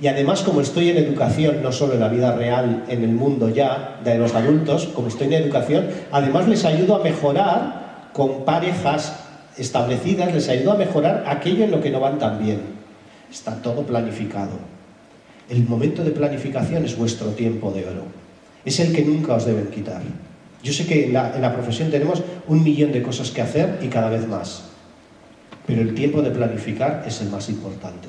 Y además, como estoy en educación, no solo en la vida real, en el mundo ya de los adultos, como estoy en educación, además les ayudo a mejorar con parejas establecidas, les ayudo a mejorar aquello en lo que no van tan bien. Está todo planificado. El momento de planificación es vuestro tiempo de oro. Es el que nunca os deben quitar. Yo sé que en la profesión tenemos 1.000.000 de cosas que hacer y cada vez más. Pero el tiempo de planificar es el más importante.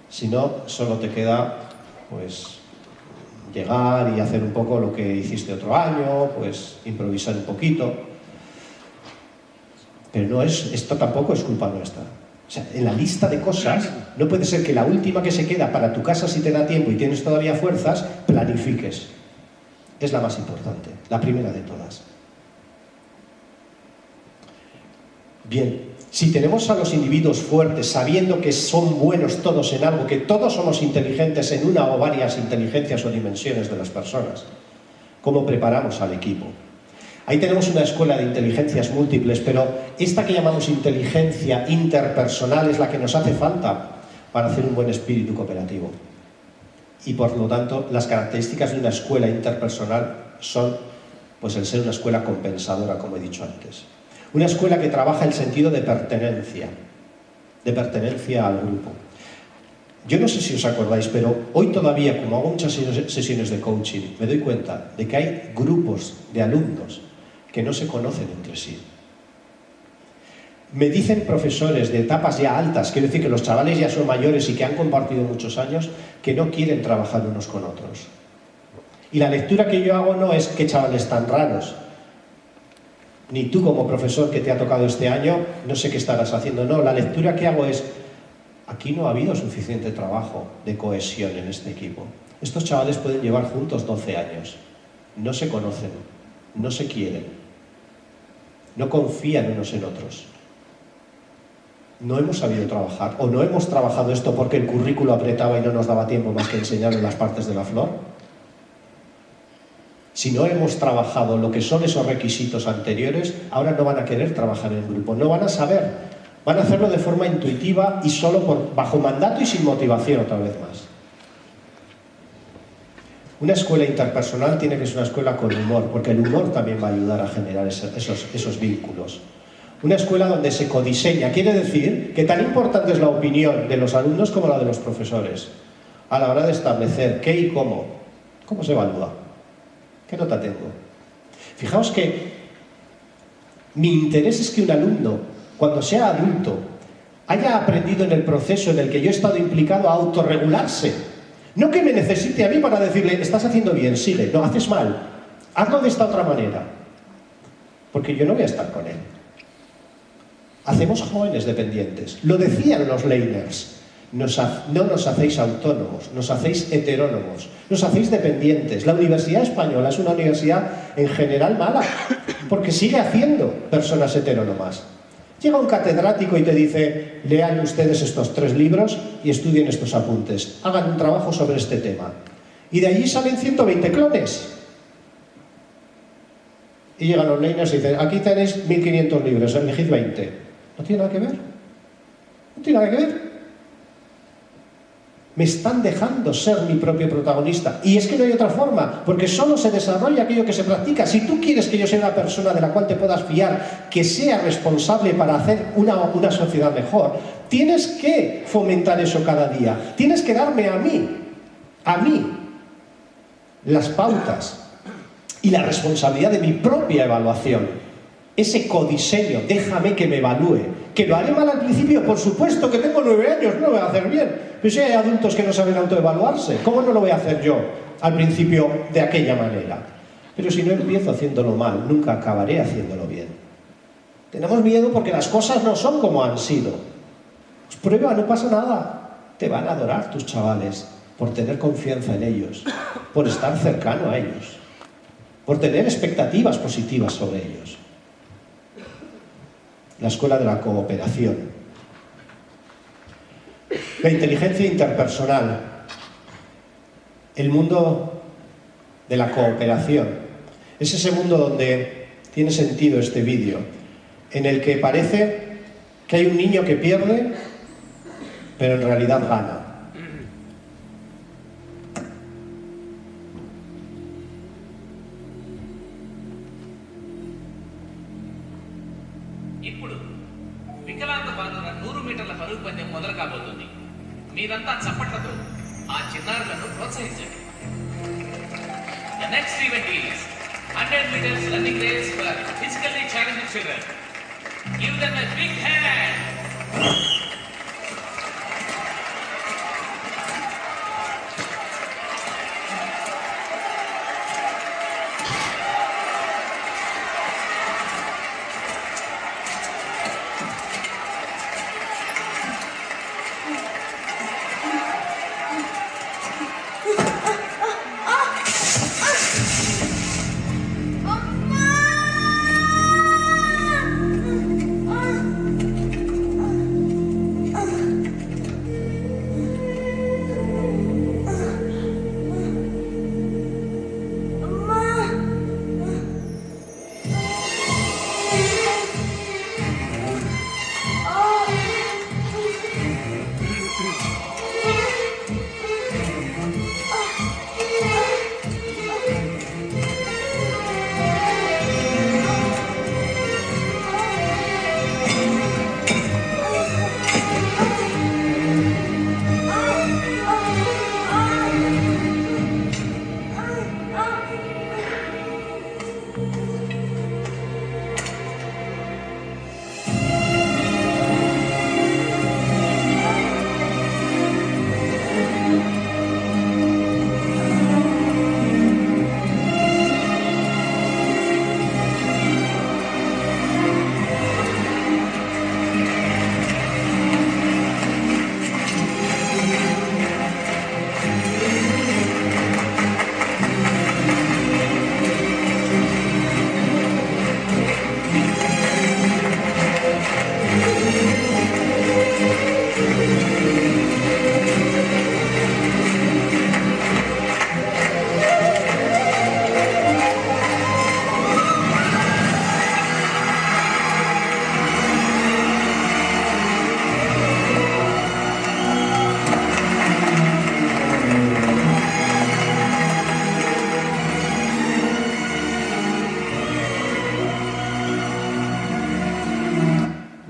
Si no, solo te queda, pues, llegar y hacer un poco lo que hiciste otro año, pues, improvisar un poquito. Pero no es, esto tampoco es culpa nuestra. O sea, en la lista de cosas, no puede ser que la última que se queda para tu casa, si te da tiempo y tienes todavía fuerzas, planifiques. Es la más importante, la primera de todas. Bien, si tenemos a los individuos fuertes, sabiendo que son buenos todos en algo, que todos somos inteligentes en una o varias inteligencias o dimensiones de las personas, ¿cómo preparamos al equipo? Ahí tenemos una escuela de inteligencias múltiples, pero esta que llamamos inteligencia interpersonal es la que nos hace falta para hacer un buen espíritu cooperativo. Y por lo tanto, las características de una escuela interpersonal son, pues, el ser una escuela compensadora, como he dicho antes. Una escuela que trabaja el sentido de pertenencia al grupo. Yo no sé si os acordáis, pero hoy todavía, como hago muchas sesiones de coaching, me doy cuenta de que hay grupos de alumnos que no se conocen entre sí. Me dicen profesores de etapas ya altas, quiero decir que los chavales ya son mayores y que han compartido muchos años, que no quieren trabajar unos con otros. Y la lectura que yo hago no es qué chavales tan raros. Ni tú como profesor que te ha tocado este año, no sé qué estarás haciendo. No, la lectura que hago es, aquí no ha habido suficiente trabajo de cohesión en este equipo. Estos chavales pueden llevar juntos 12 años. No se conocen, no se quieren, no confían unos en otros. No hemos sabido trabajar, o no hemos trabajado esto porque el currículo apretaba y no nos daba tiempo más que enseñarle las partes de la flor. Si no hemos trabajado lo que son esos requisitos anteriores, ahora no van a querer trabajar en grupo, no van a saber, van a hacerlo de forma intuitiva y solo bajo mandato y sin motivación otra vez más. Una escuela interpersonal tiene que ser una escuela con humor, porque el humor también va a ayudar a generar esos vínculos. Una escuela donde se codiseña, quiere decir que tan importante es la opinión de los alumnos como la de los profesores, a la hora de establecer qué y cómo. ¿Cómo se evalúa? ¿Qué nota tengo? Fijaos que mi interés es que un alumno, cuando sea adulto, haya aprendido en el proceso en el que yo he estado implicado a autorregularse. No que me necesite a mí para decirle, estás haciendo bien, sigue, no, haces mal, hazlo de esta otra manera. Porque yo no voy a estar con él. Hacemos jóvenes dependientes. Lo decían los Leiners. No nos hacéis autónomos, nos hacéis heterónomos, nos hacéis dependientes. La Universidad Española es una universidad en general mala, porque sigue haciendo personas heterónomas. Llega un catedrático y te dice, lean ustedes estos 3 libros y estudien estos apuntes, hagan un trabajo sobre este tema. Y de allí salen 120 clones. Y llegan los Leiners y dicen, aquí tenéis 1500 libros, elegid 20. ¿No tiene nada que ver? ¿No tiene nada que ver? Me están dejando ser mi propio protagonista. Y es que no hay otra forma, porque solo se desarrolla aquello que se practica. Si tú quieres que yo sea una persona de la cual te puedas fiar, que sea responsable para hacer una sociedad mejor, tienes que fomentar eso cada día. Tienes que darme a mí, las pautas y la responsabilidad de mi propia evaluación. Ese codiseño, déjame que me evalúe. ¿Que lo haré mal al principio? Por supuesto, que tengo 9 años, no lo voy a hacer bien. Pero si hay adultos que no saben autoevaluarse, ¿cómo no lo voy a hacer yo al principio de aquella manera? Pero si no empiezo haciéndolo mal, nunca acabaré haciéndolo bien. Tenemos miedo porque las cosas no son como han sido. Pues prueba, no pasa nada. Te van a adorar tus chavales por tener confianza en ellos, por estar cercano a ellos, por tener expectativas positivas sobre ellos. La escuela de la cooperación. La inteligencia interpersonal. El mundo de la cooperación. Es ese mundo donde tiene sentido este vídeo, en el que parece que hay un niño que pierde, pero en realidad gana. ఇప్పుడు పరుగు పందెం మొదలు కాబోతుంది. మీరంతా చప్పట్లతో ఆ చిన్నారులను ప్రోత్సహించండి. The next event is 100 meters running race for physically challenged children. Give them a big hand.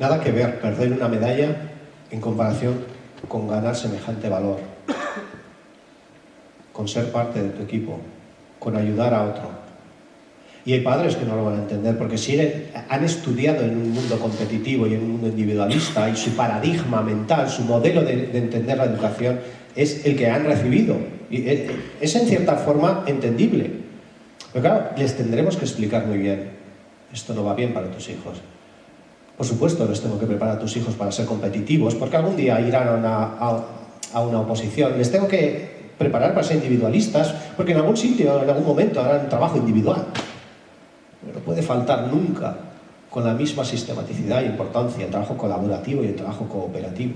Nada que ver perder una medalla en comparación con ganar semejante valor, con ser parte de tu equipo, con ayudar a otro. Y hay padres que no lo van a entender, porque si han estudiado en un mundo competitivo y en un mundo individualista, y su paradigma mental, su modelo de entender la educación es el que han recibido. Y es en cierta forma entendible. Pero claro, les tendremos que explicar muy bien, esto no va bien para tus hijos. Por supuesto, les tengo que preparar a tus hijos para ser competitivos, porque algún día irán a una oposición. Les tengo que preparar para ser individualistas, porque en algún sitio, en algún momento, harán un trabajo individual. Pero no puede faltar nunca, con la misma sistematicidad e importancia, el trabajo colaborativo y el trabajo cooperativo.